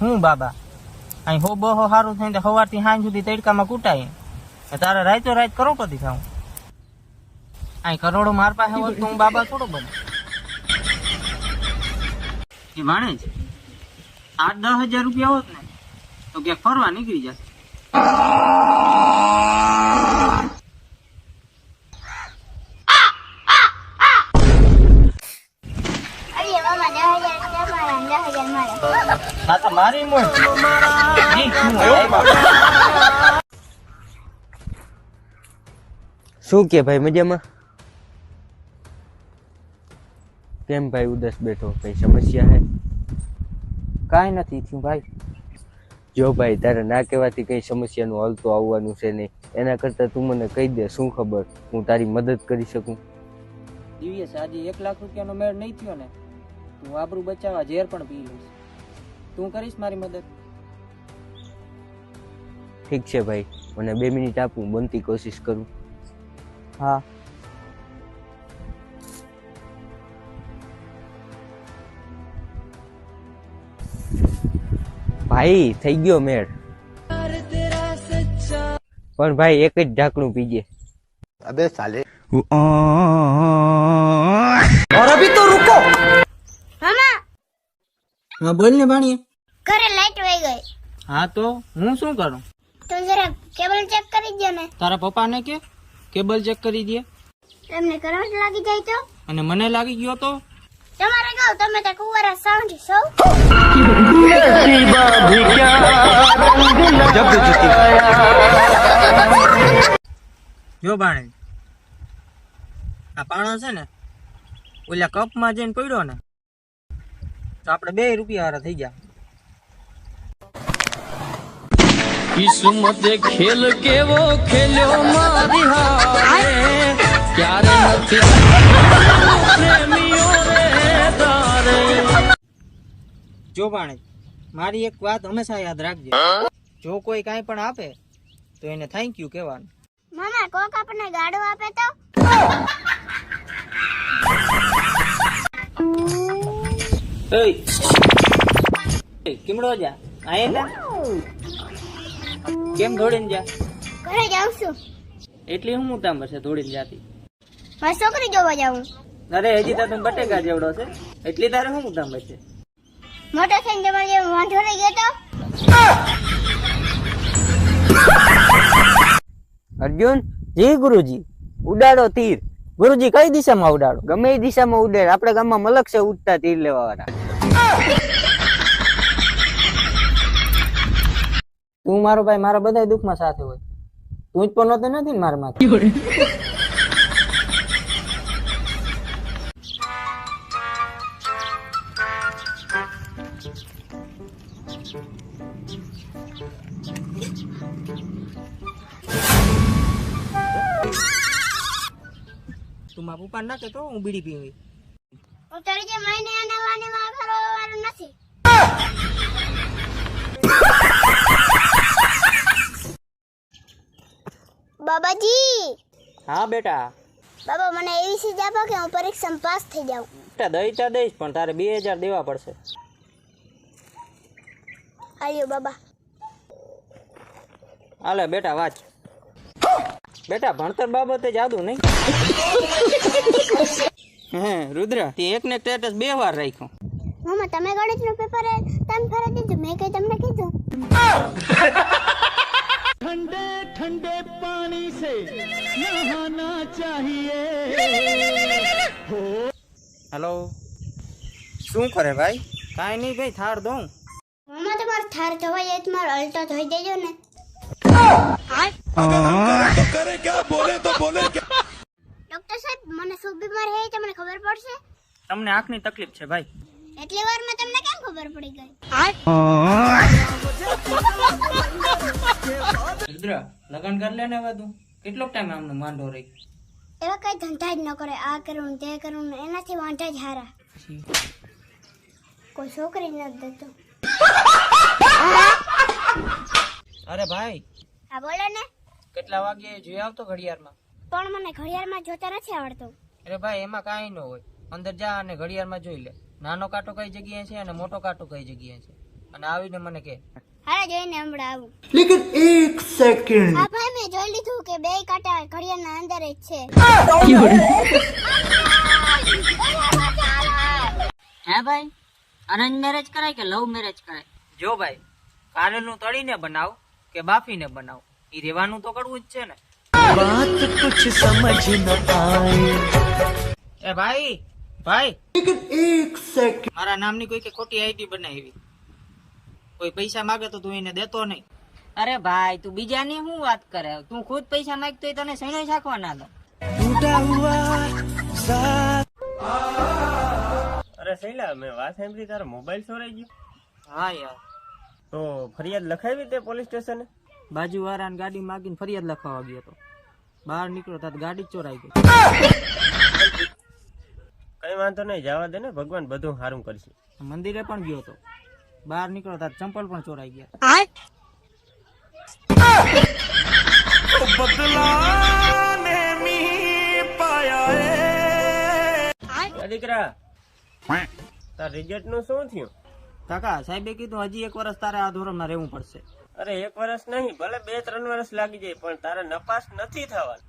હું બાબા અહીં હો બહો સારું થઈને સવારથી સાંજ સુધી તડકામાં કૂટાય તારે રાતો રાત કરોડપતિ થાઉં. અહીં કરોડો માર પાસે હોત તો હું બાબા થોડો બને. એ માણે છે 8-10 હજાર રૂપિયા હોત ને તો ક્યાંક ફરવા નીકળી જશે. અરે મામા 10,000 તમારા 10,000 મારા. હા તો મારી મોજ. શું કે ભાઈ મજામાં? કેમ ભાઈ ઉદાસ બેઠો? કઈ સમસ્યા હે? કાંઈ નથી થયું ભાઈ. જો ભાઈ તારે ના કહેવાથી કઈ સમસ્યાનું હલ તો આવવાનું છે નહીં. એના કરતા તું મને કહી દે, શું ખબર હું તારી મદદ કરી શકું. દિવ્યેશ આજે 1 લાખ રૂપિયાનો મેળ નહીં થયો ને તું આબરૂ બચાવવા ઝેર પણ પી લઈશ. તું કરીશ મારી મદદ? ઠીક છે ભાઈ, મને 2 મિનિટ આપું, બનતી કોશિશ કરું. હા ભાઈ થઈ ગયો મેળ. પણ ભાઈ એક જ ઢાંકણું પીજે. મામા હા બોલ ને ભાણીએ. ઘરે લાઈટ વહી ગઈ. હા તો હું શું કરું? તો જરા કેબલ ચેક કરી દો ને. તારા પપ્પાને કે કેબલ ચેક કરી દે. તમને કરંટ લાગી જાય તો? અને મને લાગી ગયો તો? તમારે કહું તમે તો કુંવારા સાઉન્ડ સૌ. જો ભાણે આ પાણો છે ને ઓલા કપમાં જઈને પડ્યો ને તો આપણે 2 રૂપિયા વાળા થઈ ગયા. કિસ્મતે ખેલ કેવો ખેલ્યો મારી હારે ક્યારે નથી પ્રેમીઓ રે તારે. જો ભાણે મારી એક વાત હંમેશા યાદ રાખજે. જો કોઈ કાંઈ પણ આપે તો એને થેન્ક યુ કહેવાનું. મામા કોક આપણને ગાડો આપે તો? કિમડો જા આયે જા. કેમ દોડીને જા? ઘરે જાઉં છું. એટલી હું મુદ્દામ છે દોડીને જાતી? મારી છોકરી જોવા જાઉં. અરે હજી તો તું બટેકા જેવડો છે એટલી તારે શું મુદ્દામ છે? મોટો થઈને તમારે જેમ વાંધો રહી ગયો તો? અર્જુન જી ગુરુજી. ઉડાડો તીર. ગુરુજી કઈ દિશામાં ઉડાડો? ગમે એ દિશામાં ઉડે. આપણા ગામમાં મલક છે ઉડતા તીર લેવા વાળા. તું મારો ભાઈ મારા બધા દુઃખમાં સાથે હોય. તું જ પણ નતો નથી ને મારા માથે. તું મારા પપ્પા ના કહેતો હું બીડી પીવી. હું તારી જે મહિને આને વાળું નથી. બાબાજી. હા બેટા. બાબા મને એવી ચીજ આપો કે હું પરીક્ષામાં પાસ થઈ જાઉં. બેટા દઈશ પણ તારે 2000 દેવા પડશે. આલ્યો બાબા. હાલે બેટા વાંચ. બેટા ભણતર બાબતે જાદુ નહીં. હે રુદ્ર તે એક ને સ્ટેટસ 2 વાર રાખ્યો. મામા તમે ગણિતનું પેપર તમે ફરજ દીધું મેં કઈ તમને કીધું? ठंडे ठंडे पानी से नहाना चाहिए. હેલો શું કરે ભાઈ? કાંઈ નહીં ભાઈ થાર દઉં. મામા તમારો થાર ધોવાઈ જાય તો મારો અલ્ટો ધોઈ દેજો ને. ડોક્ટર સાહેબ મને શું બીમારી હે તમને ખબર પડશે? તમને આંખની તકલીફ છે ભાઈ. એટલી વારમાં તમને કેમ ખબર પડી ગઈ? રુદ્ર લગન કરી લે ને હવે તું. કેટલો ટાઈમ આમનો માંડો રહી? એવા કઈ ધંધા જ ન કરે, આ કરું ને તે કરું ને, એનાથી વાંધા જ હારા. કોઈ છોકરી જ નથી દેતો. અરે ભાઈ, હા બોલો ને. કેટલા વાગે જોઈ આવતો ઘડિયાળમાં? પણ મને ઘડિયાળમાં જોતા નથી આવડતું. અરે ભાઈ, એમાં કાંઈ ન હોય. અંદર જા અને ઘડિયાળમાં જોઈ લે. નાનો કાંટો કઈ જગ્યાએ છે અને મોટો કાંટો કઈ જગ્યાએ છે, અને આવીને મને કે. હારે જોઈને હમણાં આવું. लेकिन एक सेकंड હા ભાઈ, મેં જોઈ લીધું કે બે કાંટા ઘડિયાળના અંદર જ છે. હે ભાઈ, અરેન્જ મેરેજ કરાય કે લવ મેરેજ કરાય? જો ભાઈ, કારેલનું તળીને બનાવ કે બાફીને બનાવ, એ રેવાનું તો કરવું જ છે ને. એ ભાઈ ભાઈ, एक सेकंड મારા નામની કોઈ કે ખોટી આઈડી બનાવી, કોઈ પૈસા માગે તો તું એને દેતો નહીં. અરે ભાઈ, તું બીજાની શું વાત કરે? તું ખુદ પૈસા માંગતો હોય તને સૈનો શાખવા ના દો. અરે શૈલા, મેં વાત સાંભળી તારો મોબાઈલ ચોરાઈ ગયો. હા યાર, તો ફરિયાદ લખાવી તે પોલીસ સ્ટેશને? બાજુ વાળાને ગાડી માગીને ફરિયાદ લખાવા ગયો હતો. બહાર નીકળ્યો તો ગાડી જ ચોરાઈ ગઈ. કઈ વાંધો નહીં, જવા દે ને, ભગવાન બધું સારું કરશે. મંદિરે પણ ગયો હતો. બહાર નીકળ્યો તો ચંપલ પણ ચોરાઈ ગયા. દીકરા, તાર રિઝલ્ટ નું શું થયું? કાકા, સાહેબે કીધું હજી 1 વર્ષ તારે આ ધોરણમાં રહેવું પડશે. અરે 1 વર્ષ નહીં, ભલે 2-3 વર્ષ લાગી જાય, પણ તારે નપાસ નથી થવાનું.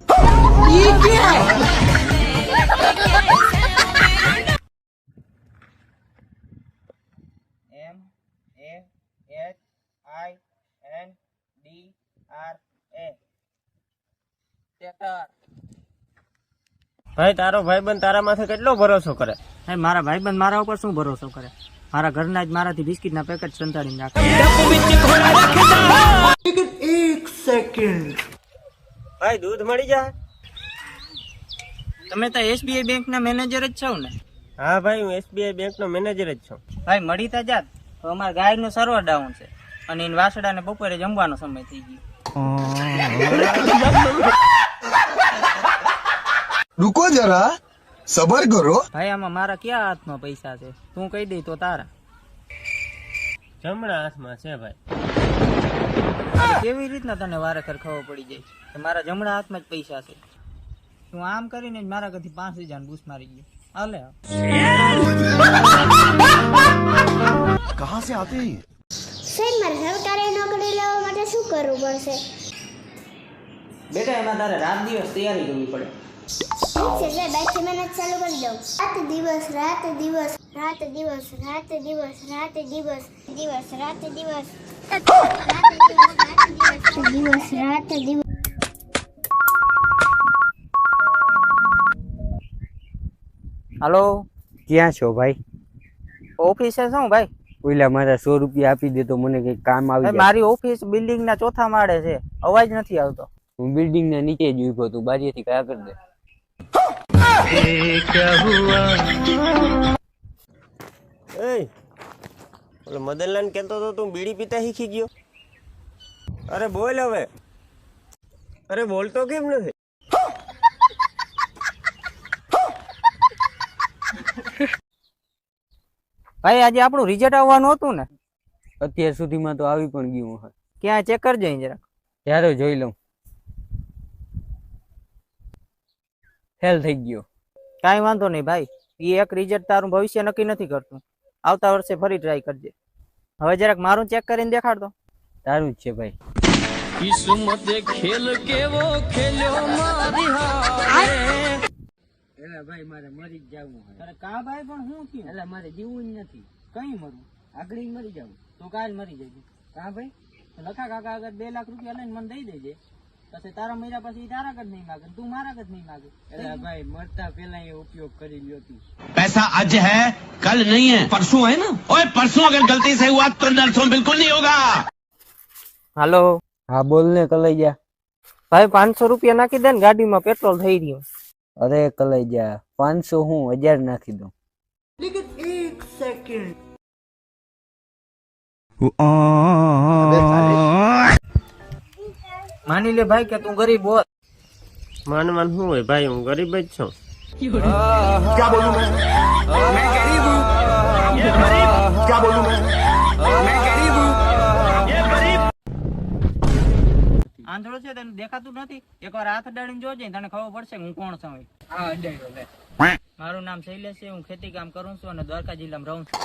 ભાઈ, તારો ભાઈબંધ તારા માથે કેટલો ભરોસો કરે? મારા ભાઈબંધ મારા ઉપર શું ભરોસો કરે? મારા ઘરના જ મારાથી બિસ્કિટના પેકેટ સંતાડીને નાખે. एक सेकंड ભાઈ, દૂધ મળી જાય? તમે તો SBI બેંકના મેનેજર જ છો ને? હા ભાઈ, હું SBI બેંકનો મેનેજર જ છું. ભાઈ, મળી તા જાત તો અમારા ગાયનું સર્વર ડાઉન છે, અને એને વાસડાને બપોરે જમવાનો સમય થઈ ગયો. रुको जरा सबर करो ભાઈ, આમાં મારા ક્યાં હાથમાં પૈસા છે? તું કહી દે તો તારા. જમણા હાથમાં છે ભાઈ. કેવી રીતના તને વારેખર ખબર પડી જાય કે મારા જમણા હાથમાં જ પૈસા છે? તું આમ કરીને જ મારા ઘરથી 5,000 બૂસ મારી ગયો. હાલે, कहाँ से आते हैं ये? સાહેબ, મારે સરકારી નોકરી લેવા માટે શું કરવું પડશે? બેટા, એમાં તારે રાત દિવસ તૈયારી કરવી પડે. ઠીક છે સાહેબ, આજથી મહેનત ચાલુ કરી દઉં. રાત દિવસ રાત દિવસ રાત દિવસ રાત દિવસ રાત દિવસ દિવસ રાત દિવસ દિવસ રાત દિવસ. હાલો, ક્યાં છો ભાઈ? ઓફિસે શું ભાઈ? ઓલા મારા 100 રૂપિયા આપી દે તો મને કઈ કામ આવી જાય. મારી ઓફિસ બિલ્ડિંગ ના 4થા માળે છે, અવાજ નથી આવતો. હું બિલ્ડિંગ ના નીચે જ ઉભો છું, બારીએથી કયા કરી દે. એ ઓલો મદનલાલ કહેતો તો તું બીડી પીતા શીખી ગયો? અરે બોલ હવે. અરે બોલતો કેમ નથી? ભાઈ, આજે આપણું રિઝલ્ટ આવવાનું હતું ને? અત્યાર સુધીમાં તો આવી પણ ગયું હોય. ક્યાં ચેક કરજો જરાક. ત્યારે જોઈ લઉં. ફેલ થઈ ગયો. કાંઈ વાંધો નહીં ભાઈ, એ એક રિઝલ્ટ તારું ભવિષ્ય નક્કી નથી કરતું. આવતા વર્ષે ફરી ટ્રાય કરજે. હવે જરાક મારું ચેક કરીને દેખાડ દો. તારું જ છે ભાઈ. કિસ્મતે ખેલ કેવો ખેલ્યો મારી હારે. એલા ભાઈ, મારે મરી જ જવું હોય. અરે કા ભાઈ, પણ શું થયું? એલા મારે જીવવું જ નથી. કઈ મરું? આગળ મરી જવું. તું કાલ મરી જજે. કા ભાઈ? લખા કાકા આગળ 2 લાખ રૂપિયા લઈને મને દઈ દેજે. પછી તારા મર્યા પછી તારા જ નહીં માગે, તું મારા જ નહીં માગે. એલા ભાઈ, મરતા પેલા એ ઉપયોગ કરી લ્યો તું. पैसा आज है कल नहीं है परसों है ना ओए परसों अगर गलती से हुआ तो नरसों बिल्कुल नहीं होगा હાલો હા બોલ ને કલૈયા. ભાઈ, 500 રૂપિયા નાખી દે ને, ગાડીમાં પેટ્રોલ થઈ રહ્યું. અરે કલૈયા, 500 હું 1000 નાખી દઉં. लेकिन एक सेकंड માની લે ભાઈ કે તું ગરીબ હોત માનવાનું શું હોય ભાઈ, હું ગરીબ જ છું. क्या बोलूं मैं गरीब हूँ क्या बोलूं मैं गरीब हूँ આંધળો છે તને દેખાતું નથી? એકવાર હાથ અડાડીને જોજે, તને ખબર પડશે કે હું કોણ છું. હા, અડાડ્યો લે. મારું નામ શૈલેષ છે, હું ખેતી કામ કરું છું અને દ્વારકા જિલ્લામાં રહું છું.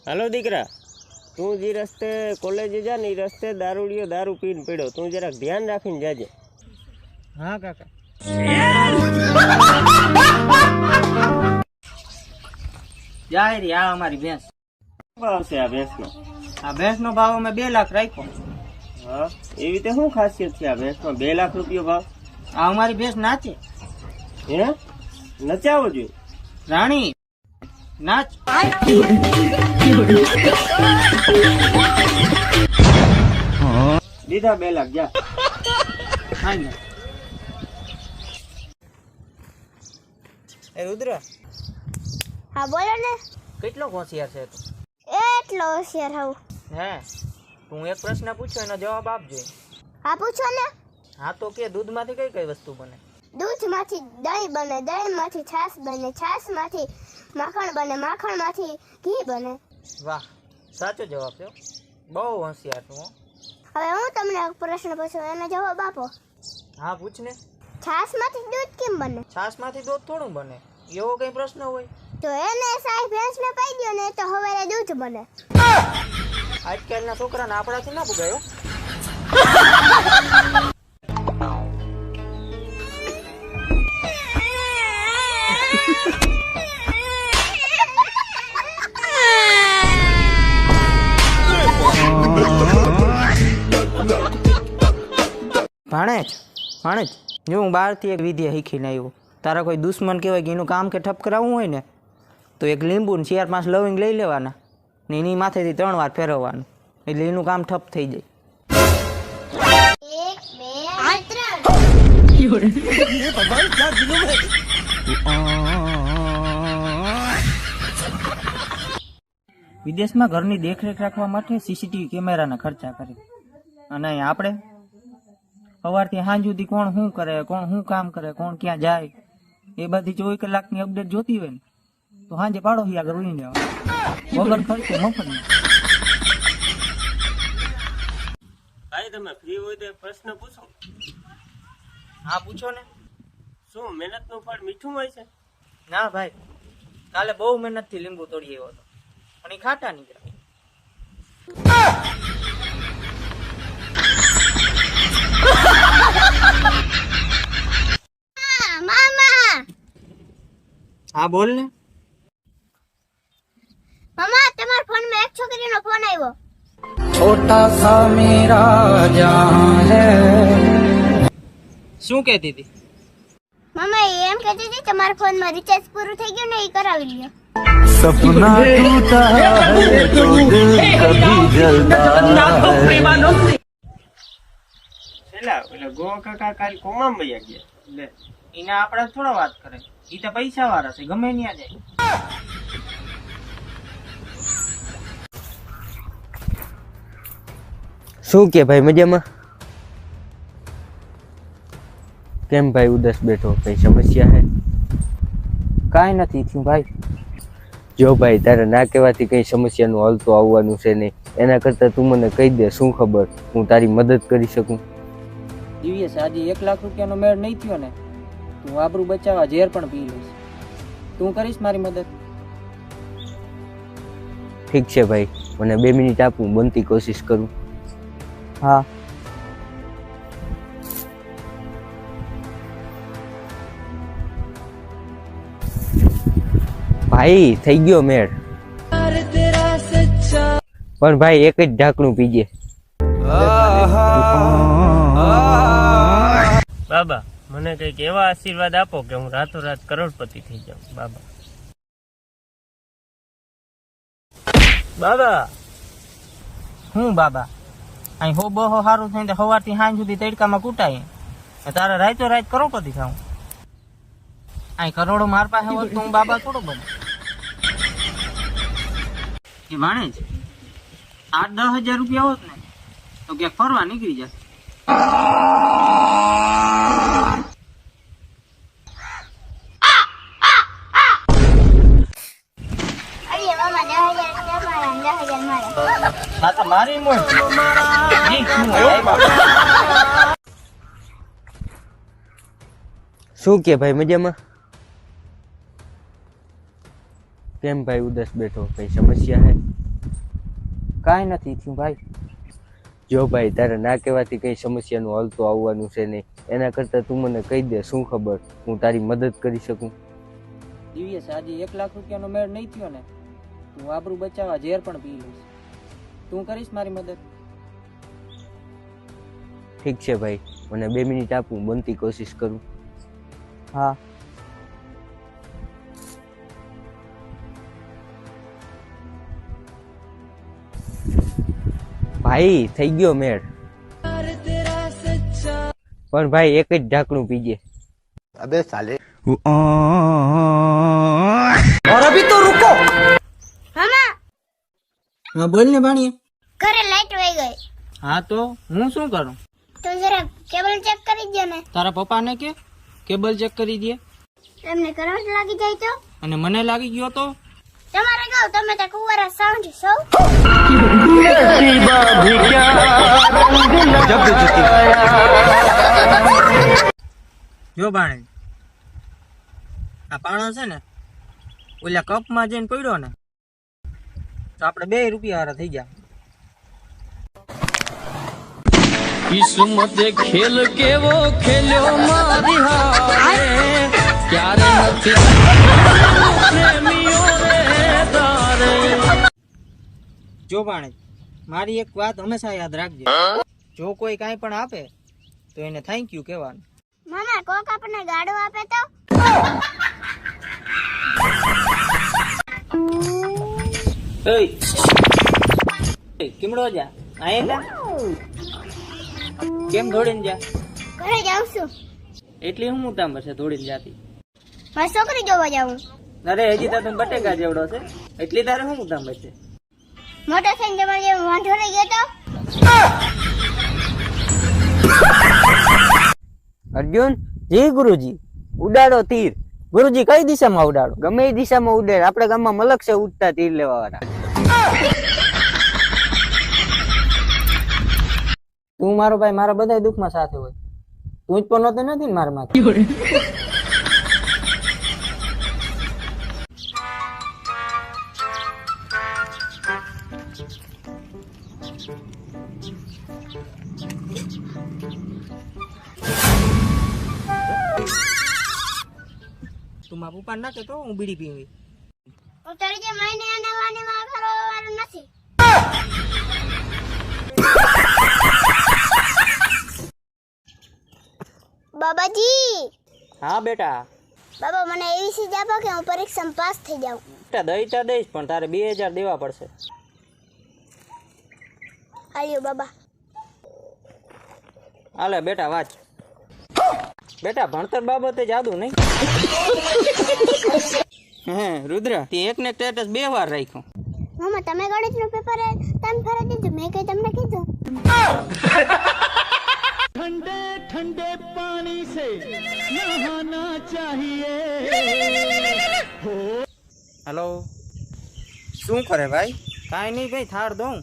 હાલો દીકરા, તું જે રસ્તે કોલેજે જા ને એ રસ્તે દારૂડિયો દારૂ પીને પીડ્યો, તું જરાક ધ્યાન રાખીને જાજે. હા કાકા. જાય રી, આ અમારી ભેંસ. શું ભાવ છે આ ભેંસનો? આ ભેંસનો ભાવ અમે 2 લાખ રાખ્યો. હા, એવી રીતે શું ખાસિયત છે આ ભેંસમાં 2 લાખ રૂપિયો ભાવ? આ અમારી ભેંસ નાચે. હે, નચાવો જોઈએ. રાણી નાચ. દીધા 2 લાખ, જા. એ રુદ્ર, હા બોલો ને. કેટલો હોશિયાર છે તું? એટલો હોશિયાર હોઉં. હે, તું એક પ્રશ્ન પૂછ્યો એનો જવાબ આપજો. હા પૂછો ને. હા તો કે દૂધમાંથી કઈ કઈ વસ્તુ બને? દૂધમાંથી દહીં બને, દહીંમાંથી છાશ બને, છાશમાંથી માખણ બને, માખણમાંથી ઘી બને. વાહ, સાચો જવાબ છે. બહુ હોશિયાર તું હો. હવે હું તમને એક પ્રશ્ન પૂછું, એનો જવાબ આપો. હા પૂછ ને. છાશમાંથી દૂધ કેમ બને? છાશમાંથી દૂધ થોડું બને, એવો કઈ પ્રશ્ન હોય? તો એને સાહેબ ભેંસને પાઈ દો ને તો હવારે દૂધ બને. આજકાલના છોકરાને આપણાથી ના પુગાયો. ભાણેજ, ભાણેજ, જો હું બહારથી એક વિદ્યા શીખીને આવ્યો. તારા કોઈ દુશ્મન કહેવાય કે એનું કામ કે ઠપ કરાવવું હોય ને તો એક લીંબુ ને 4-5 લવિંગ લઈ લેવાના ને એની માથેથી 3 વાર ફેરવવાનું, એટલે એનું કામ ઠપ થઈ જાય. 1 2 3 વિદેશમાં ઘરની દેખરેખ રાખવા માટે સીસીટીવી કેમેરાના ખર્ચા કરે અને અહીં આપણે સવારથી સાંજ સુધી કોણ શું કરે, કોણ શું કામ કરે, કોણ ક્યાં જાય એ બધી 24 કલાકની અપડેટ જોતી હોય ને તો સાંજે પાડોશી આગળ ઉઈ લેવા વગર ખર્ચે મફત. ભાઈ તમે ફ્રી હોય તો એક પ્રશ્ન પૂછો. હા પૂછો ને. શું મહેનતનું ફળ મીઠું હોય છે? ના ભાઈ, કાલે બહુ મહેનતથી લીંબુ તોડી આવ્યો હતો પણ એ ખાટા નીકળ્યા. મામા, હા બોલ ને. મામા તમારા ફોનમાં એક છોકરીનો ફોન આવ્યો. छोटा सा मेरा जहां है. શું કહેતી હતી? મામા એમ કહેતી હતી તમારા ફોનમાં રિચાર્જ પૂરું થઈ ગયું ને એ કરાવી લ્યો. सपना टूटा है तो दिल कभी जलता है. છેલ્લા એટલે ગો કાકા કાલ કોમામ વયા ગયા. લે એને આપણે થોડા વાત કરે, એ તો પૈસા વાળા છે, ગમે ત્યાં જાય. શું કે ભાઈ, મજામાં? કેમ ભાઈ ઉદાસ બેઠો, કઈ સમસ્યા હે? કાંઈ નથી થયું ભાઈ. જો ભાઈ, તારે ના કહેવાથી કઈ સમસ્યાનું હલ તો આવવાનું છે નહીં. એના કરતાં તું મને કહી દે, શું ખબર હું તારી મદદ કરી શકું. દિવ્યેશ, આજે 1 લાખ રૂપિયાનો મેળ નહીં થયો ને, તું આબરૂ બચાવવા ઝેર પણ પી લઈશ. તું કરીશ મારી મદદ? ઠીક છે ભાઈ, મને 2 મિનિટ આપું, બનતી કોશિશ કરું. હા. ભાઈ થઈ ગયો મેળ, પણ ભાઈ એક જ ઢાંકણું પીજે. બાબા મને કઈક એવા આશીર્વાદ આપો કે હું રાતોરાત કરોડપતિ થઈ જાઉં. બાબા બાબા હું બાબા અહીં હો બહો સારું થઈને સવારથી સાંજ સુધી તડકામાં કૂટાય તારે રાતો રાત કરોડપતિ થાઉં. આ કરોડો માર પાસે હોત તો હું બાબા થોડો બને. એ માણે છે 8-10 હજાર રૂપિયા હોત ને તો ક્યાંક ફરવા નીકળી જશે. અરે મામા 10,000 તમારા અને 10,000 મારા. હા તો મારી મોજ. શું કે ભાઈ મજામાં? કેમ ભાઈ ઉદાસ બેઠો? કઈ સમસ્યા હે? કાંઈ નથી થયું ભાઈ. જો ભાઈ તારે ના કહેવાથી કઈ સમસ્યાનું હલ તો આવવાનું છે નહીં. એના કરતા તું મને કહી દે, શું ખબર હું તારી મદદ કરી શકું? દિવ્યેશ, આજે 1 લાખ રૂપિયાનો મેળ નહીં થયો ને, તું આબરૂ બચાવવા ઝેર પણ પી લઈશ. તું કરીશ મારી મદદ? ઠીક છે ભાઈ, મને 2 મિનિટ આપું, બનતી કોશિશ કરું. હા. ભાઈ થઈ ગયો મેળ. પણ ભાઈ એક જ ઢાંકણું પીજે. अबे साले મામા હા બોલ ને ભાણીએ. ઘરે લાઈટ વહી ગઈ. હા તો હું શું કરું? તો જરા કેબલ ચેક કરી દે ને. તારા પપ્પાને કે કેબલ ચેક કરી દે. તમને કરંટ લાગી જાય તો અને મને લાગી ગયો તો? તમારે કહું તમે તો કુંવારા સાઉન્ડ સૌ. જો ભાણે, આ પાણો છે ને ઓલા કપમાં જઈને પડ્યો ને તો આપણે 2 રૂપિયા વાળા થઈ ગયા. કિસ્મતે ખેલ કેવો ખેલ્યો મારી હારે, ક્યારે નથી પ્રેમીઓ રે તારે. જો ભાણે, મારી એક વાત હંમેશા યાદ રાખજે. જો કોઈ કાંઈ પણ આપે તો એને થેન્ક યુ કહેવાનું. મામા કોક આપણને ગાડો આપે તો કિમડો જા આયે કેમ દોડીને જા? ઘરે જાઉં છું. એટલી હું મુદ્દામ છે દોડીને જાતી? મારી છોકરી જોવા જાઉં. અરે હજી તો તું બટેકા જેવડો છે, એટલી તારે શું મુદ્દામ છે? મોટા થઈને તમારે જેમ વાંઢો રહી ગયો તો અર્જુન, જી ગુરુજી. ઉડાડો તીર. ગુરુજી કઈ દિશામાં ઉડાડો? ગમે એ દિશામાં ઉડે. આપણા ગામમાં મલક છે ઉડતા તીર લેવા વાળા. તું મારો ભાઈ, મારા બધા દુઃખમાં સાથે હોય. તું જ પણ નતો નથી ને મારા માથે. તું મારા પપ્પા ના કહેતો હું બીડી પીવી. હું તારી જે મહિને આનાવાને વાળું નથી. બાબાજી. હા બેટા. બાબા મને એવી સીજ આપો કે હું પરીક્ષામાં પાસ થઈ જાઉં. બેટા દઈ દઈશ પણ તારે 2000 દેવા પડશે. આલ્યો બાબા. હાલે બેટા વાંચ. બેટા ભણતર બાબતે જાદુ નહીં. હે રુદ્ર, તે એક ને સ્ટેટસ 2 વાર રાખ્યું. મામા તમે ગણિતનું પેપર તમે ફરજ દીધું, મેં કઈ તમને કીધું. ठंडे ठंडे पानी से नहाना चाहिए. હેલો, શું કરે ભાઈ? કાંઈ નહીં ભાઈ, થાળ દઉં.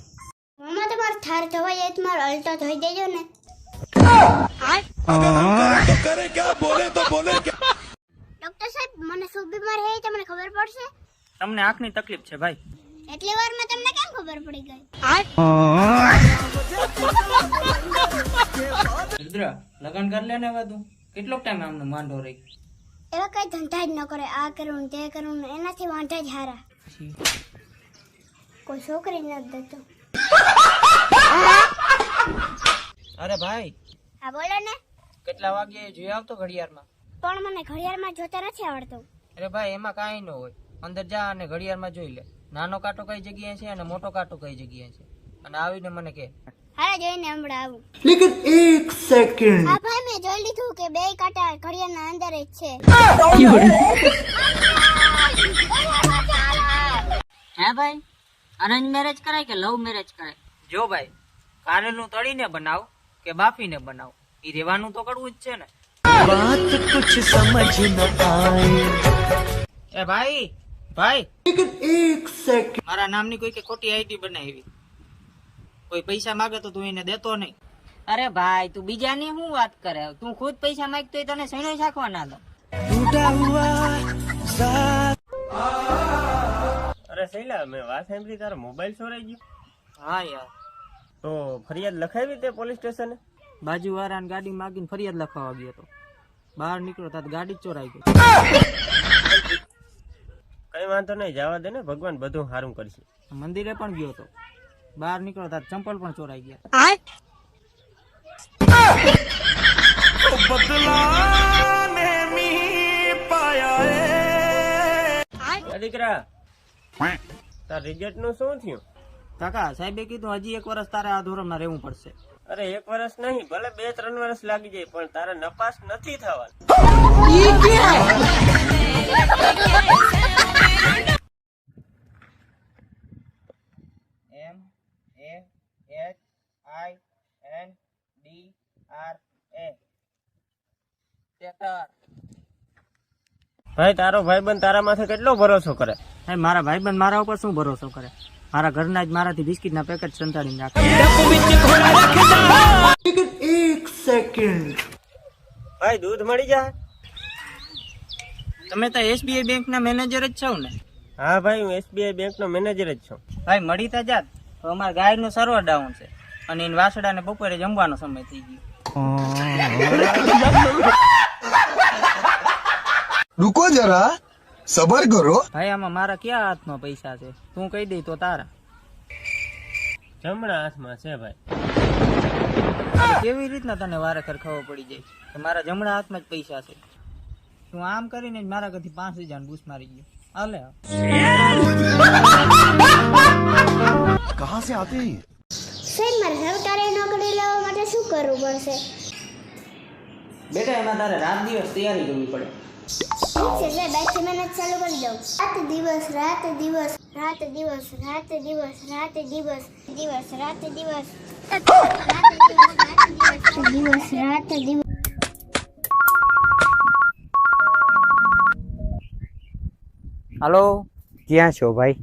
મામા તમારો થાર ધોવાઈ જાય તો મારો અલતો ધોઈ દેજો ને. ડોક્ટર સાહેબ મને શું બીમારી હે તમને ખબર પડશે? તમને આંખની તકલીફ છે ભાઈ. એટલી વારમાં તમને કેમ ખબર પડી ગઈ? રુદ્ર, લગન કરી લે ને હવે તું. કેટલો ટાઈમ આમનો માંડો રહી? એવા કઈ ધંધા જ ન કરે. આ કરું ને તે કરું ને એનાથી વાંધા જ હારા. કોઈ છોકરી નથી દેતો. અરે ભાઈ. હા બોલો ને. કેટલા વાગ્યે જોઈ આવતો ઘડિયાળમાં? પણ મને ઘડિયાળમાં જોતા નથી આવડતું. અરે ભાઈ, એમાં કાંઈ ન હોય. અંદર જા અને ઘડિયાળમાં જોઈ લે. નાનો કાંટો કઈ જગ્યાએ છે અને મોટો કાંટો કઈ જગ્યાએ છે, અને આવીને મને કે. હારે જોઈને હમણાં આવું. लेकिन एक सेकंड હા ભાઈ મેં જોઈ લીધું કે બે કાંટા ઘડિયાળના અંદર જ છે. હે ભાઈ, અરેન્જ મેરેજ કરાય કે લવ મેરેજ કરાય? જો ભાઈ, કારેલું તળીને બનાવ કે બાફીને બનાવ, એ રેવાનું તો કરવું જ છે ને. એ ભાઈ ભાઈ, लेकिन एक सेकंड મારા નામની કોઈ કે ખોટી આઈડી બનાવી, કોઈ પૈસા માંગે તો તું એને દેતો નહીં. અરે ભાઈ, તું બીજાની શું વાત કરે? તું ખુદ પૈસા માંગતો હોય તને સૈનો શાખવા ના દો. અરે શૈલા, મેં વાત સાંભળી તારો મોબાઈલ ચોરાઈ ગયો. હા યાર, તો ફરિયાદ લખાવી તે પોલીસ સ્ટેશને? બાજુ વાળાને ગાડી માગીને ફરિયાદ લખાવા ગયો તો, બહાર નીકળ્યો તો ગાડી જ ચોરાઈ ગઈ. કઈ વાંધો નહીં, જવા દે ને, ભગવાન બધું સારું કરશે. મંદિરે પણ ગયો તો, બહાર નીકળ્યો તો ચંપલ પણ ચોરાઈ ગયા. દીકરા, તાર રિઝલ્ટ નું શું થયું? કાકા સાહેબે કીધું હજી 1 વર્ષ તારે આ ધોરણમાં રહેવું પડશે. અરે 1 વર્ષ નહીં, ભલે 2-3 વર્ષ લાગી જાય, પણ તારે નપાસ નથી થવાનું. ભાઈ, તારો ભાઈબંધ તારા માથે કેટલો ભરોસો કરે? મારા ભાઈબંધ મારા ઉપર શું ભરોસો કરે? મારા ઘરના જ મારાથી બિસ્કિટના પેકેટ સંતાડીને રાખે. लेकिन एक सेकंड ભાઈ, દૂધ મળી જાય? તમે તો SBI બેંકના મેનેજર જ છો ને? હા ભાઈ, હું SBI બેંકનો મેનેજર જ છું. ભાઈ મળી તો જાત, તો અમારા ગાયનું સર્વર ડાઉન છે અને એને વાસડાને બપોરે જમવાનો સમય થઈ ગયો. रुको जरा सबर करो ભાઈ આમાં મારા ક્યાં હાથમાં પૈસા છે? તું કહી દે તો તારા. જમણા હાથમાં છે ભાઈ. કેવી રીતના તને વારેખર ખબર પડી જાય કે મારા જમણા હાથમાં જ પૈસા છે? તું આમ કરીને જ મારા ઘરથી 5000 બૂસ મારી ગયો. હાલે कहाँ से आते हैं સાહેબ મારે સરકારી નોકરી લેવા માટે શું કરવું પડશે? બેટા એમાં તારે રાત દિવસ તૈયારી કરવી પડે. ઠીક છે સાહેબ, આજથી મહેનત ચાલુ કરી દઉં. રાત દિવસ રાત દિવસ રાત દિવસ રાત દિવસ રાત દિવસ દિવસ રાત દિવસ દિવસ રાત દિવસ. હાલો, ક્યાં છો ભાઈ?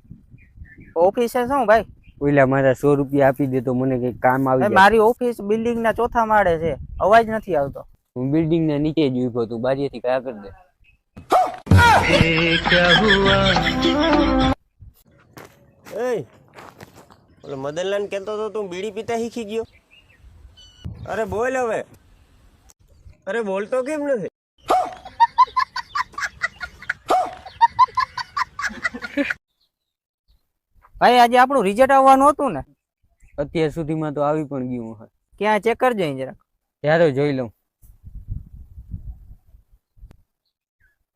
ઓફિસે શું ભાઈ? ઓલા મારા 100 રૂપિયા આપી દે તો મને કઈ કામ આવી જાય. મારી ઓફિસ બિલ્ડિંગ ના 4થા માળે છે, અવાજ નથી આવતો. હું બિલ્ડિંગ ના નીચે જ ઉભો છું, બારીએથી કયા કરી દે. એ ઓલો મદનલાલ કહેતો તો તું બીડી પીતા શીખી ગયો? અરે બોલ હવે. અરે બોલતો કેમ નથી? ભાઈ આજે આપણું રિઝલ્ટ આવવાનું હતું ને? અત્યાર સુધીમાં તો આવી પણ ગયું હોય. ક્યાં ચેક કરજો જરાક. ત્યારે જોઈ લઉં.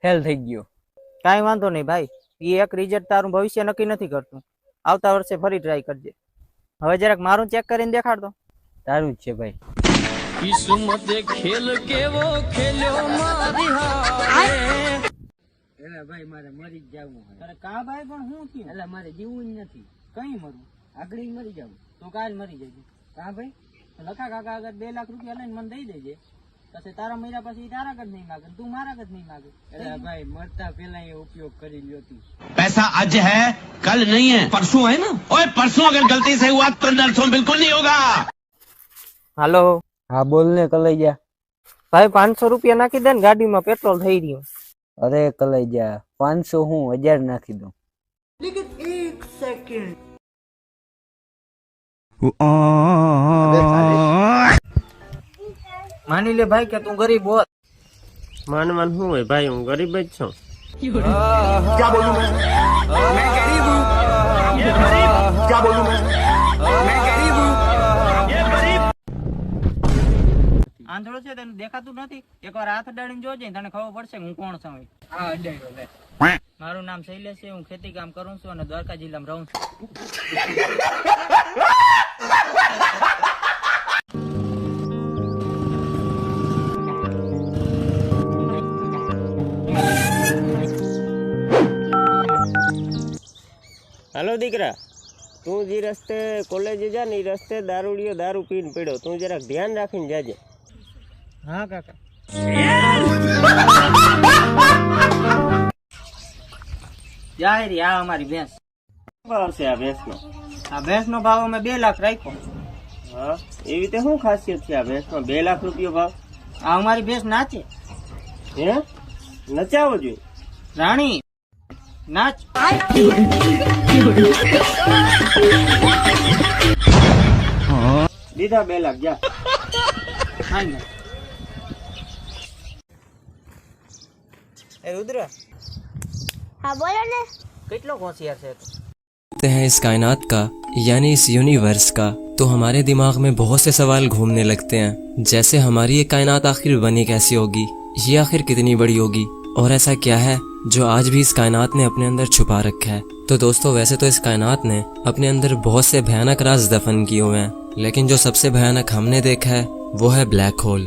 ફેલ થઈ ગયો. કાંઈ વાંધો નહીં ભાઈ, એ એક રિઝલ્ટ તારું ભવિષ્ય નક્કી નથી કરતું. આવતા વર્ષે ફરી ટ્રાય કરજે. હવે જરાક મારું ચેક કરીને દેખાડ દો. તારું જ છે ભાઈ. કિસ્મતે ખેલ કેવો ખેલ્યો મારી હારે. એલા ભાઈ મારે મરી જ જાવું છે. અરે કા ભાઈ પણ શું થયું? એલા મારે જીવવું જ નથી. કઈ મરું? આગળ મરી જાવું. તો કાલ મરી જજે. કા ભાઈ? લખા કાકા આગળ 2 લાખ રૂપિયા લઈને મને દઈ દેજે. પછી તારા મર્યા પછી તારા જ નહીં માગે, તું મારા જ નહીં માગે. એલા ભાઈ મરતા પેલા એ ઉપયોગ કરી લ્યો તું. पैसा आज है कल नहीं है परसों है ना ओए परसों अगर गलती से हुआ तो नरसों बिल्कुल नहीं होगा હાલો હા બોલ ને કલૈયા. ભાઈ 500 રૂપિયા નાખી દે ને, ગાડીમાં પેટ્રોલ થઈ રહ્યું. અરે કલૈયા 500 હું 1000 નાખી દઉં. लेकिन एक सेकंड માની લે ભાઈ કે તું ગરીબ હોત. માનવાન શું હોય ભાઈ, હું ગરીબ જ છું. क्या बोलूं मैं गरीब हूँ क्या बोलूं मैं गरीब हूँ આંધળો છે તને દેખાતું નથી? એકવાર હાથ અડાડીને જોજે, તને ખબર પડશે કે હું કોણ છું. હા અડાયો લે. મારું નામ શૈલેષ છે, હું ખેતી કામ કરું છું અને દ્વારકા જિલ્લામાં રહું છું. હાલો દીકરા, તું જે રસ્તે કોલેજે જા ને એ રસ્તે દારૂડિયો દારૂ પીને પડ્યો, તું જરાક ધ્યાન રાખીને જાજે. હા કાકા. જાય રી આ અમારી ભેંસ. શું ભાવ છે આ ભેંસનો? આ ભેંસનો ભાવ અમે 2 લાખ રાખ્યો. હા, એવી રીતે શું ખાસિયત છે આ ભેંસમાં 2 લાખ રૂપિયો ભાવ? આ અમારી ભેંસ નાચે. હે, નચાવો જોઈએ. રાણી નાચ. દીધા 2 લાખ, જા. એ રુદ્ર, હા બોલો ને. કેટલો હોશિયાર છે તું. देखते हैं इस कायनात का यानी इस यूनिवर्स का तो हमारे दिमाग में बहुत से सवाल घूमने लगते हैं, जैसे हमारी ये कायनात आखिर बनी कैसी होगी, ये आखिर कितनी बड़ी होगी और ऐसा क्या है जो आज भी इस कायनात ने अपने अंदर छुपा रखा है। तो दोस्तों वैसे तो इस कायनात ने अपने अंदर बहुत से भयानक राज दफन किए हुए हैं, लेकिन जो सबसे भयानक हमने देखा है वो है ब्लैक होल।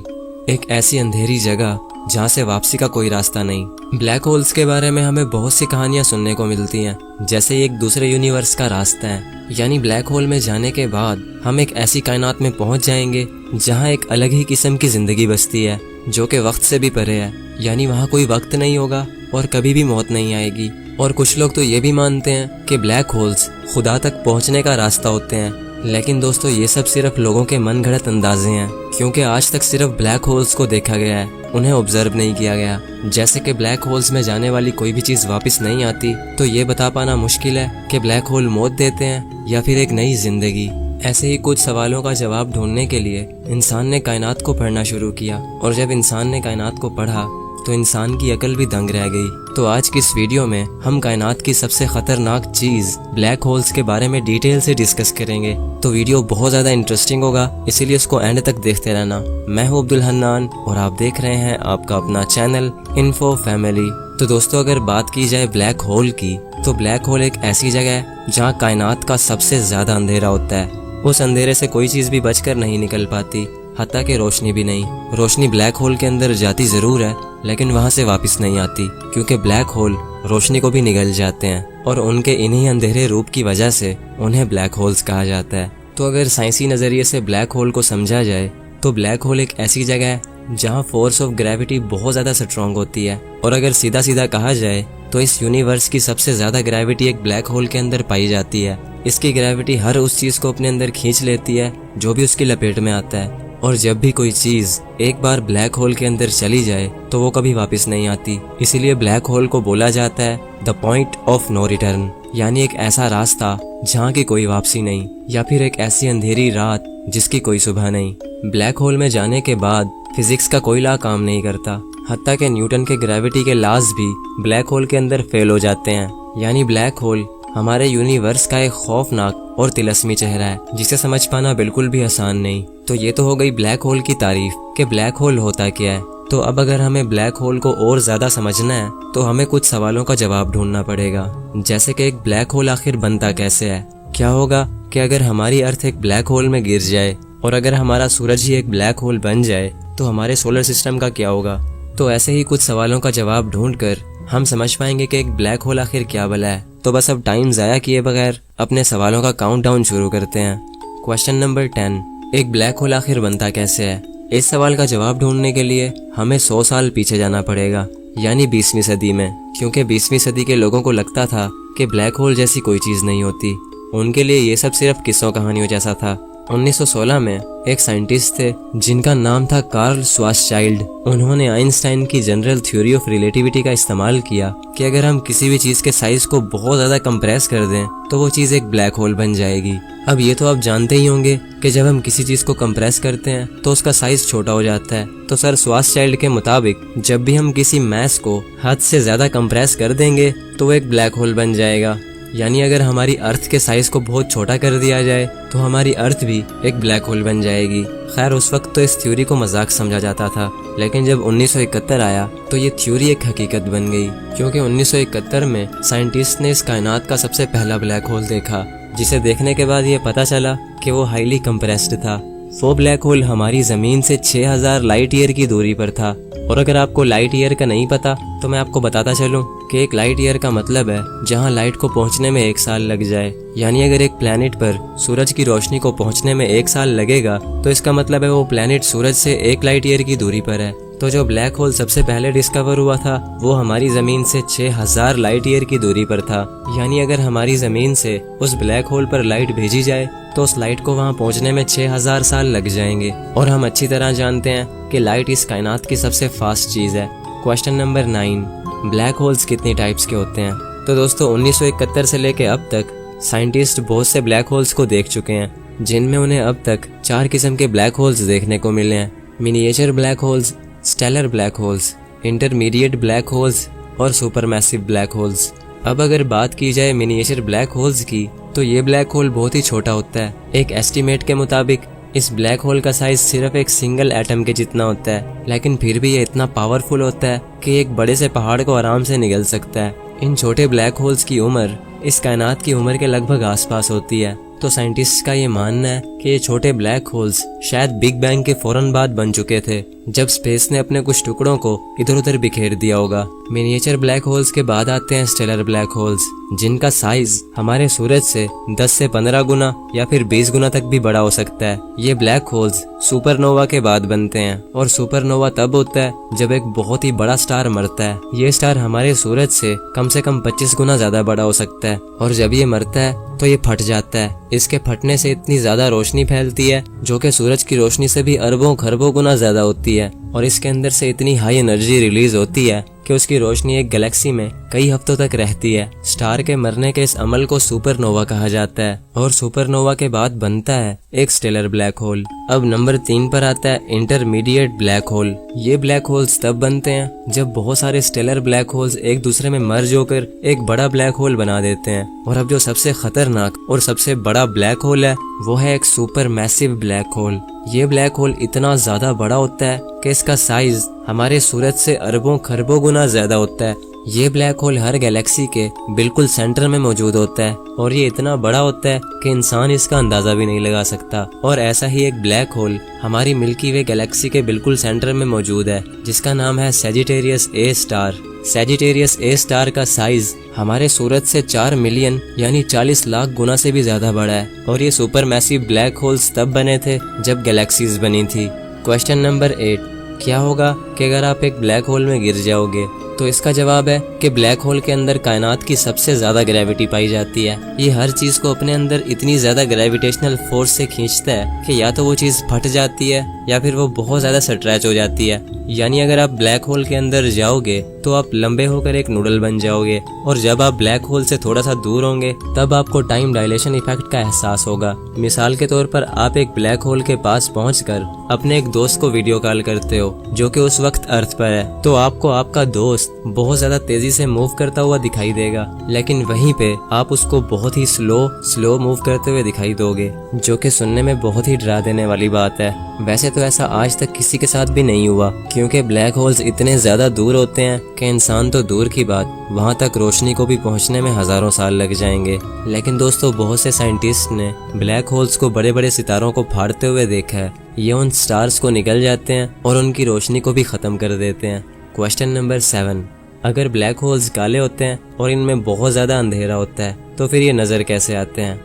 एक ऐसी अंधेरी जगह जहाँ से वापसी का कोई रास्ता नहीं। ब्लैक होल्स के बारे में हमें बहुत सी कहानियां सुनने को मिलती हैं, जैसे एक दूसरे यूनिवर्स का रास्ता है, यानी ब्लैक होल में जाने के बाद हम एक ऐसी कायनात में पहुंच जाएंगे जहां एक अलग ही किस्म की जिंदगी बसती है, जो कि वक्त से भी परे है, यानी वहां कोई वक्त नहीं होगा और कभी भी मौत नहीं आएगी। और कुछ लोग तो ये भी मानते हैं कि ब्लैक होल्स खुदा तक पहुंचने का रास्ता होते हैं, लेकिन दोस्तों ये सब सिर्फ लोगों के मन घड़त अंदाजे हैं, क्योंकि आज तक सिर्फ ब्लैक होल्स को देखा गया है, उन्हें ऑब्जर्व नहीं किया गया। जैसे कि ब्लैक होल्स में जाने वाली कोई भी चीज़ वापस नहीं आती, तो ये बता पाना मुश्किल है कि ब्लैक होल मौत देते हैं या फिर एक नई जिंदगी। ऐसे ही कुछ सवालों का जवाब ढूंढने के लिए इंसान ने कायनात को पढ़ना शुरू किया, और जब इंसान ने कायनात को पढ़ा तो इंसान की अकल भी दंग रह गई। तो आज की इस वीडियो में हम कायनात की सबसे खतरनाक चीज ब्लैक होल्स के बारे में डिटेल से डिस्कस करेंगे। तो वीडियो बहुत ज्यादा इंटरेस्टिंग होगा, इसीलिए इसको एंड तक देखते रहना। मैं हूँ अब्दुल हन्नान और आप देख रहे हैं आपका अपना चैनल इन्फो फैमिली। तो दोस्तों अगर बात की जाए ब्लैक होल की, तो ब्लैक होल एक ऐसी जगह है जहाँ कायनात का सबसे ज्यादा अंधेरा होता है। उस अंधेरे से कोई चीज भी बचकर नहीं निकल पाती, हत्ता कि रोशनी भी नहीं। रोशनी ब्लैक होल के अंदर जाती जरूर है, लेकिन वहां से वापस नहीं आती, क्योंकि ब्लैक होल रोशनी को भी निगल जाते हैं, और उनके इन्हीं अंधेरे रूप की वजह से उन्हें ब्लैक होल्स कहा जाता है। तो अगर साइंसी नजरिए से ब्लैक होल को समझा जाए, तो ब्लैक होल एक ऐसी जगह है जहाँ फोर्स ऑफ ग्रेविटी बहुत ज्यादा स्ट्रॉन्ग होती है, और अगर सीधा सीधा कहा जाए तो इस यूनिवर्स की सबसे ज्यादा ग्रेविटी एक ब्लैक होल के अंदर पाई जाती है। इसकी ग्रेविटी हर उस चीज को अपने अंदर खींच लेती है जो भी उसकी लपेट में आता है, और जब भी कोई चीज एक बार ब्लैक होल के अंदर चली जाए तो वो कभी वापस नहीं आती। इसीलिए ब्लैक होल को बोला जाता है the point of no return, यानी एक ऐसा रास्ता जहाँ की कोई वापसी नहीं, या फिर एक ऐसी अंधेरी रात जिसकी कोई सुबह नहीं। ब्लैक होल में जाने के बाद फिजिक्स का कोई ला काम नहीं करता, हत्ता कि न्यूटन के ग्रेविटी के लॉज भी ब्लैक होल के अंदर फेल हो जाते हैं। यानी ब्लैक होल हमारे यूनिवर्स का एक खौफनाक और तिलस्मी चेहरा है, जिसे समझ पाना बिल्कुल भी आसान नहीं। तो ये तो हो गई ब्लैक होल की तारीफ कि ब्लैक होल होता क्या है। तो अब अगर हमें ब्लैक होल को और ज्यादा समझना है, तो हमें कुछ सवालों का जवाब ढूंढना पड़ेगा, जैसे कि एक ब्लैक होल आखिर बनता कैसे है। क्या होगा कि अगर हमारी अर्थ एक ब्लैक होल में गिर जाए, और अगर हमारा सूरज ही एक ब्लैक होल बन जाए, तो हमारे सोलर सिस्टम का क्या होगा। तो ऐसे ही कुछ सवालों का जवाब ढूंढकर हम समझ पाएंगे कि एक ब्लैक होल आखिर क्या भला है। तो बस अब टाइम जाया किए बगैर अपने सवालों का काउंटडाउन शुरू करते हैं। क्वेश्चन नंबर 10, एक ब्लैक होल आखिर बनता कैसे है। इस सवाल का जवाब ढूंढने के लिए हमें 100 साल पीछे जाना पड़ेगा, यानी 20वीं सदी में, क्योंकि 20वीं सदी के लोगों को लगता था कि ब्लैक होल जैसी कोई चीज नहीं होती। उनके लिए ये सब सिर्फ किस्सों कहानियों जैसा था। 1916 में एक साइंटिस्ट थे जिनका नाम था कार्ल श्वार्ज़चाइल्ड। उन्होंने आइंस्टाइन की जनरल थ्योरी ऑफ रिलेटिविटी का इस्तेमाल किया कि अगर हम किसी भी चीज के साइज को बहुत ज्यादा कंप्रेस कर दें तो वो चीज एक ब्लैक होल बन जाएगी। अब ये तो आप जानते ही होंगे कि जब हम किसी चीज को कंप्रेस करते हैं तो उसका साइज छोटा हो जाता है। तो सर श्वार्ज़चाइल्ड के मुताबिक जब भी हम किसी मैस को हद से ज्यादा कंप्रेस कर देंगे तो वो एक ब्लैक होल बन जाएगा। यानी अगर हमारी अर्थ के साइज को बहुत छोटा कर दिया जाए तो हमारी अर्थ भी एक ब्लैक होल बन जाएगी। खैर उस वक्त तो इस थ्योरी को मजाक समझा जाता था, लेकिन जब 1971 आया तो ये थ्योरी एक हकीकत बन गई, क्योंकि 1971 में साइंटिस्ट ने इस कायनात का सबसे पहला ब्लैक होल देखा, जिसे देखने के बाद ये पता चला कि वो हाईली कंप्रेस्ड था। वो ब्लैक होल हमारी जमीन से 6000 लाइट ईयर की दूरी पर था। और अगर आपको लाइट ईयर का नहीं पता तो मैं आपको बताता चलूं कि कि एक लाइट ईयर का मतलब है जहां लाइट को पहुंचने में 1 साल लग जाए। यानी अगर एक प्लैनेट पर सूरज की रोशनी को पहुंचने में 1 साल लगेगा तो इसका मतलब है वो प्लैनेट सूरज से 1 लाइट ईयर की दूरी पर है। तो जो ब्लैक होल सबसे पहले डिस्कवर हुआ था वो हमारी जमीन से 6000 लाइट ईयर की दूरी पर था। यानी अगर हमारी जमीन से उस ब्लैक होल पर लाइट भेजी जाए तो उस लाइट को वहां पहुंचने में 6000 साल लग जाएंगे। और हम अच्छी तरह जानते हैं कि लाइट इस कायनात की सबसे फास्ट चीज है। क्वेश्चन नंबर 9, ब्लैक होल्स कितनी टाइप्स के होते हैं? तो दोस्तों 1971 से लेके अब तक साइंटिस्ट बहुत से ब्लैक होल्स को देख चुके हैं, जिनमें उन्हें अब तक 4 किस्म के ब्लैक होल्स देखने को मिले हैं। Miniature black holes, stellar black holes, intermediate black holes और सुपरमैसिव ब्लैक होल्स। अब अगर बात की जाए मिनिएचर ब्लैक होल्स की तो ये ब्लैक होल बहुत ही छोटा होता है। एक एस्टीमेट के मुताबिक इस ब्लैक होल का साइज सिर्फ एक सिंगल एटम के जितना होता है, लेकिन फिर भी ये इतना पावरफुल होता है कि एक बड़े से पहाड़ को आराम से निगल सकता है। इन छोटे ब्लैक होल्स की उम्र इस कायनात की उम्र के लगभग आसपास होती है। तो साइंटिस्ट का ये मानना है कि ये छोटे ब्लैक होल्स शायद बिग बैंग के फौरन बाद बन चुके थे, जब स्पेस ने अपने कुछ टुकड़ों को इधर उधर बिखेर दिया होगा। मिनिएचर ब्लैक होल्स के बाद आते हैं स्टेलर ब्लैक होल्स, जिनका साइज हमारे सूरज से 10 से 15 गुना या फिर 20 गुना तक भी बड़ा हो सकता है। ये ब्लैक होल्स सुपरनोवा के बाद बनते हैं, और सुपरनोवा तब होता है जब एक बहुत ही बड़ा स्टार मरता है। ये स्टार हमारे सूरज से कम 25 गुना ज्यादा बड़ा हो सकता है, और जब ये मरता है तो ये फट जाता है। इसके फटने से इतनी ज्यादा रोशनी फैलती है जो कि सूरज की रोशनी से भी अरबों खरबों गुना ज्यादा होती है, और इसके अंदर से इतनी हाई एनर्जी रिलीज होती है कि उसकी रोशनी एक गैलेक्सी में कई हफ्तों तक रहती है। स्टार के मरने के इस अमल को सुपरनोवा कहा जाता है, और सुपरनोवा के बाद बनता है एक स्टेलर ब्लैक होल। अब नंबर 3 पर आता है इंटरमीडिएट ब्लैक होल। ये ब्लैक होल्स तब बनते हैं जब बहुत सारे स्टेलर ब्लैक होल्स एक दूसरे में मर्ज होकर एक बड़ा ब्लैक होल बना देते हैं। और अब जो सबसे खतरनाक और सबसे बड़ा ब्लैक होल है वो है एक सुपर मैसिव ब्लैक होल। ये ब्लैक होल इतना ज्यादा बड़ा होता है कि इसका साइज हमारे सूरज से अरबों खरबों गुना ज्यादा होता है। ये ब्लैक होल हर गैलेक्सी के बिल्कुल सेंटर में मौजूद होता है, और ये इतना बड़ा होता है कि इंसान इसका अंदाजा भी नहीं लगा सकता। और ऐसा ही एक ब्लैक होल हमारी मिल्की वे गैलेक्सी के बिल्कुल सेंटर में मौजूद है, जिसका नाम है Sagittarius A star. Sagittarius A star का साइज हमारे सूरज से 4 मिलियन यानी 40 लाख गुना से भी ज्यादा बड़ा है, और ये सुपर मैसिव ब्लैक होल्स तब बने थे जब गैलेक्सीज बनी थी। क्वेश्चन नंबर 8, क्या होगा कि अगर आप एक ब्लैक होल में गिर जाओगे? तो इसका जवाब है कि ब्लैक होल के अंदर कायनात की सबसे ज्यादा ग्रेविटी पाई जाती है। ये हर चीज को अपने अंदर इतनी ज्यादा ग्रेविटेशनल फोर्स से खींचता है कि या तो वो चीज फट जाती है या फिर वो बहुत ज्यादा स्ट्रेच हो जाती है। यानी अगर आप ब्लैक होल के अंदर जाओगे तो आप लंबे होकर एक नूडल बन जाओगे, और जब आप ब्लैक होल से थोड़ा सा दूर होंगे तब आपको टाइम डायलेशन इफेक्ट का एहसास होगा। मिसाल के तौर पर आप एक ब्लैक होल के पास पहुंचकर अपने एक दोस्त को वीडियो कॉल करते हो जो कि उस वक्त अर्थ पर है, तो आपको आपका दोस्त बहुत ज्यादा तेजी से मूव करता हुआ दिखाई देगा, लेकिन वहीं पे आप उसको बहुत ही स्लो मूव करते हुए दिखाई दोगे, जो कि सुनने में बहुत ही डरा देने वाली बात है। वैसे तो ऐसा आज तक किसी के साथ भी नहीं हुआ, क्योंकि ब्लैक होल्स इतने ज्यादा दूर होते हैं कि इंसान तो दूर की बात वहां तक रोशनी को भी पहुंचने में हजारों साल लग जाएंगे। लेकिन दोस्तों बहुत से साइंटिस्ट ने ब्लैक होल्स को बड़े बड़े सितारों को फाड़ते हुए देखा है। ये उन स्टार्स को निगल जाते हैं और उनकी रोशनी को भी खत्म कर देते हैं। क्वेश्चन नंबर 7, अगर ब्लैक होल्स काले होते हैं और इनमें बहुत ज्यादा अंधेरा होता है तो फिर ये नजर कैसे आते हैं?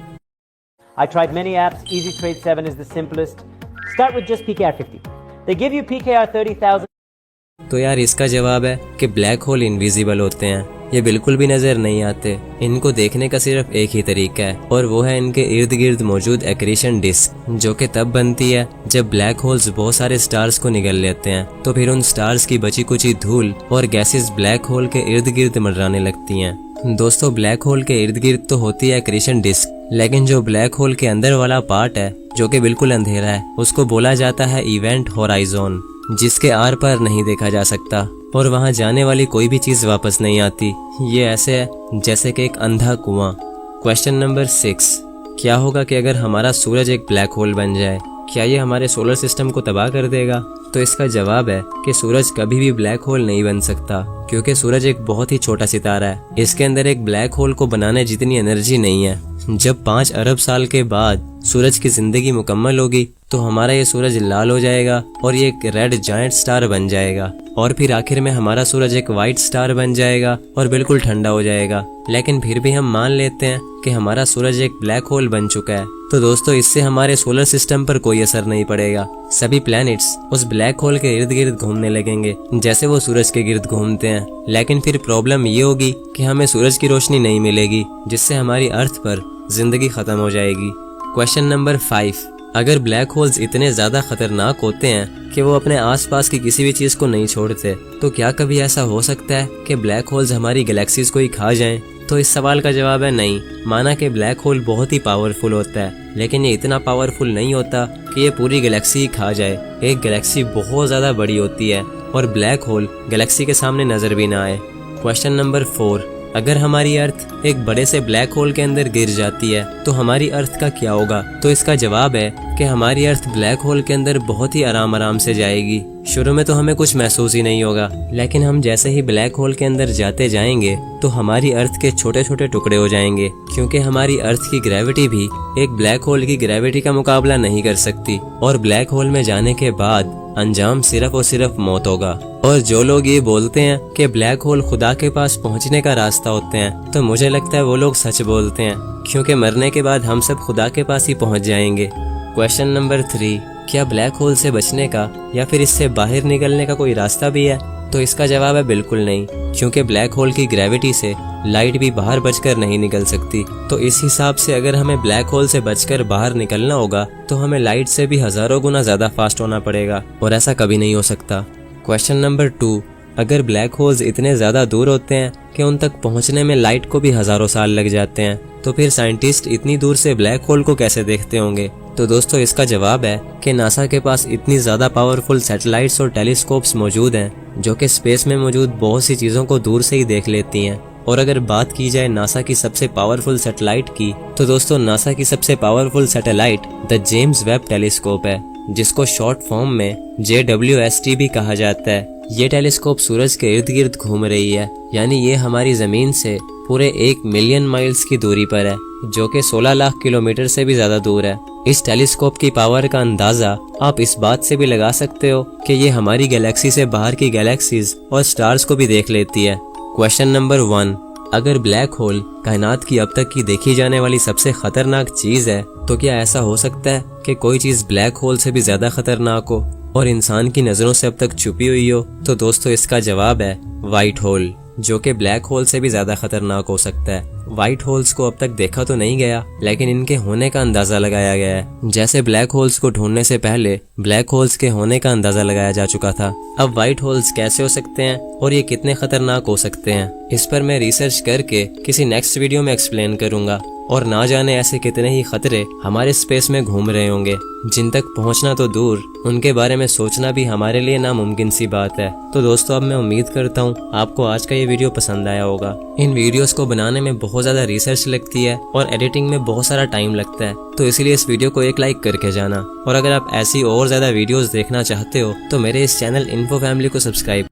I tried many apps. Easy Trade 7 is the simplest. Start with just PKR 50. They give you PKR 30,000. तो यार इसका जवाब है कि ब्लैक होल इनविजिबल होते हैं। ये बिल्कुल भी नजर नहीं आते। इनको देखने का सिर्फ एक ही तरीका है, और वो है इनके इर्द गिर्द मौजूद एक्रीशन डिस्क, जो कि तब बनती है जब ब्लैक होल्स बहुत सारे स्टार्स को निगल लेते हैं। तो फिर उन स्टार्स की बची कुची धूल और गैसेस ब्लैक होल के इर्द गिर्द मंडराने लगती हैं। दोस्तों ब्लैक होल के इर्द गिर्द तो होती है एक्रीशन डिस्क, लेकिन जो ब्लैक होल के अंदर वाला पार्ट है जो कि बिल्कुल अंधेरा है, उसको बोला जाता है इवेंट होराइजन, जिसके आर पार नहीं देखा जा सकता और वहां जाने वाली कोई भी चीज वापस नहीं आती। ये ऐसे है जैसे कि एक अंधा कुआं। क्वेश्चन नंबर 6, क्या होगा कि अगर हमारा सूरज एक ब्लैक होल बन जाए? क्या ये हमारे सोलर सिस्टम को तबाह कर देगा? तो इसका जवाब है कि सूरज कभी भी ब्लैक होल नहीं बन सकता, क्योंकि सूरज एक बहुत ही छोटा सितारा है। इसके अंदर एक ब्लैक होल को बनाने जितनी एनर्जी नहीं है। जब 5 अरब साल के बाद सूरज की जिंदगी मुकम्मल होगी तो हमारा ये सूरज लाल हो जाएगा और ये एक रेड जायंट स्टार बन जाएगा, और फिर आखिर में हमारा सूरज एक वाइट स्टार बन जाएगा और बिल्कुल ठंडा हो जाएगा। लेकिन फिर भी हम मान लेते हैं कि हमारा सूरज एक ब्लैक होल बन चुका है। तो दोस्तों इससे हमारे सोलर सिस्टम पर कोई असर नहीं पड़ेगा। सभी प्लैनेट्स उस ब्लैक होल के इर्द गिर्द घूमने लगेंगे जैसे वो सूरज के गिर्द घूमते हैं। लेकिन फिर प्रॉब्लम ये होगी कि हमें सूरज की रोशनी नहीं मिलेगी, जिससे हमारी अर्थ पर जिंदगी खत्म हो जाएगी। क्वेश्चन नंबर 5, अगर ब्लैक होल्स इतने ज्यादा खतरनाक होते हैं कि वो अपने आसपास की किसी भी चीज को नहीं छोड़ते, तो क्या कभी ऐसा हो सकता है कि ब्लैक होल्स हमारी गैलेक्सीज को ही खा जाएं? तो इस सवाल का जवाब है नहीं। माना कि ब्लैक होल बहुत ही पावरफुल होता है, लेकिन ये इतना पावरफुल नहीं होता कि ये पूरी गैलेक्सी ही खा जाए। एक गैलेक्सी बहुत ज्यादा बड़ी होती है और ब्लैक होल गैलेक्सी के सामने नजर भी ना आए। क्वेश्चन नंबर 4, अगर हमारी अर्थ एक बड़े से ब्लैक होल के अंदर गिर जाती है तो हमारी अर्थ का क्या होगा? तो इसका जवाब है कि हमारी अर्थ ब्लैक होल के अंदर बहुत ही आराम से जाएगी। शुरू में तो हमें कुछ महसूस ही नहीं होगा, लेकिन हम जैसे ही ब्लैक होल के अंदर जाते जाएंगे तो हमारी अर्थ के छोटे छोटे टुकड़े हो जाएंगे, क्योंकि हमारी अर्थ की ग्रेविटी भी एक ब्लैक होल की ग्रेविटी का मुकाबला नहीं कर सकती। और ब्लैक होल में जाने के बाद अंजाम सिर्फ और सिर्फ मौत होगा। और जो लोग ये बोलते हैं कि ब्लैक होल खुदा के पास पहुंचने का रास्ता होते हैं, तो मुझे लगता है वो लोग सच बोलते हैं, क्योंकि मरने के बाद हम सब खुदा के पास ही पहुंच जाएंगे। क्वेश्चन नंबर 3, क्या ब्लैक होल से बचने का या फिर इससे बाहर निकलने का कोई रास्ता भी है? तो इसका जवाब है बिल्कुल नहीं, क्योंकि ब्लैक होल की ग्रेविटी से लाइट भी बाहर बचकर नहीं निकल सकती। तो इस हिसाब से अगर हमें ब्लैक होल से बचकर बाहर निकलना होगा तो हमें लाइट से भी हजारों गुना ज्यादा फास्ट होना पड़ेगा, और ऐसा कभी नहीं हो सकता। क्वेश्चन नंबर 2, अगर ब्लैक होल्स इतने ज्यादा दूर होते हैं कि उन तक पहुंचने में लाइट को भी हजारों साल लग जाते हैं, तो फिर साइंटिस्ट इतनी दूर से ब्लैक होल को कैसे देखते होंगे? तो दोस्तों इसका जवाब है कि नासा के पास इतनी ज्यादा पावरफुल सैटेलाइट्स और टेलीस्कोप्स मौजूद हैं जो कि स्पेस में मौजूद बहुत सी चीजों को दूर से ही देख लेती हैं। और अगर बात की जाए नासा की सबसे पावरफुल सैटेलाइट की, तो दोस्तों नासा की सबसे powerful satellite the James Webb telescope है, जिसको शॉर्ट फॉर्म में JWST भी कहा जाता है। ये टेलीस्कोप सूरज के इर्द गिर्द घूम रही है, यानी ये हमारी जमीन से पूरे 1 मिलियन माइल्स की दूरी पर है, जो कि 16 लाख किलोमीटर से भी ज्यादा दूर है। इस टेलीस्कोप की पावर का अंदाजा आप इस बात से भी लगा सकते हो कि ये हमारी गैलेक्सी से बाहर की गैलेक्सीज और स्टार्स को भी देख लेती है। क्वेश्चन नंबर 1, अगर ब्लैक होल कायनात की अब तक की देखी जाने वाली सबसे खतरनाक चीज है, तो क्या ऐसा हो सकता है कि कोई चीज ब्लैक होल से भी ज्यादा खतरनाक हो और इंसान की नजरों से अब तक छुपी हुई हो? तो दोस्तों इसका जवाब है व्हाइट होल, जो कि ब्लैक होल से भी ज्यादा खतरनाक हो सकता है। व्हाइट होल्स को अब तक देखा तो नहीं गया, लेकिन इनके होने का अंदाजा लगाया गया है, जैसे ब्लैक होल्स को ढूंढने से पहले ब्लैक होल्स के होने का अंदाजा लगाया जा चुका था। अब व्हाइट होल्स कैसे हो सकते हैं और ये कितने खतरनाक हो सकते हैं, इस पर मैं रिसर्च करके किसी नेक्स्ट वीडियो में एक्सप्लेन करूंगा। और ना जाने ऐसे कितने ही खतरे हमारे स्पेस में घूम रहे होंगे, जिन तक पहुंचना तो दूर, उनके बारे में सोचना भी हमारे लिए नामुमकिन सी बात है। तो दोस्तों अब मैं उम्मीद करता हूँ आपको आज का ये वीडियो पसंद आया होगा। इन वीडियोस को बनाने में बहुत ज्यादा रिसर्च लगती है और एडिटिंग में बहुत सारा टाइम लगता है, तो इसलिए इस वीडियो को एक लाइक करके जाना। और अगर आप ऐसी और ज्यादा वीडियोस देखना चाहते हो तो मेरे इस चैनल इन्फो फैमिली को सब्सक्राइब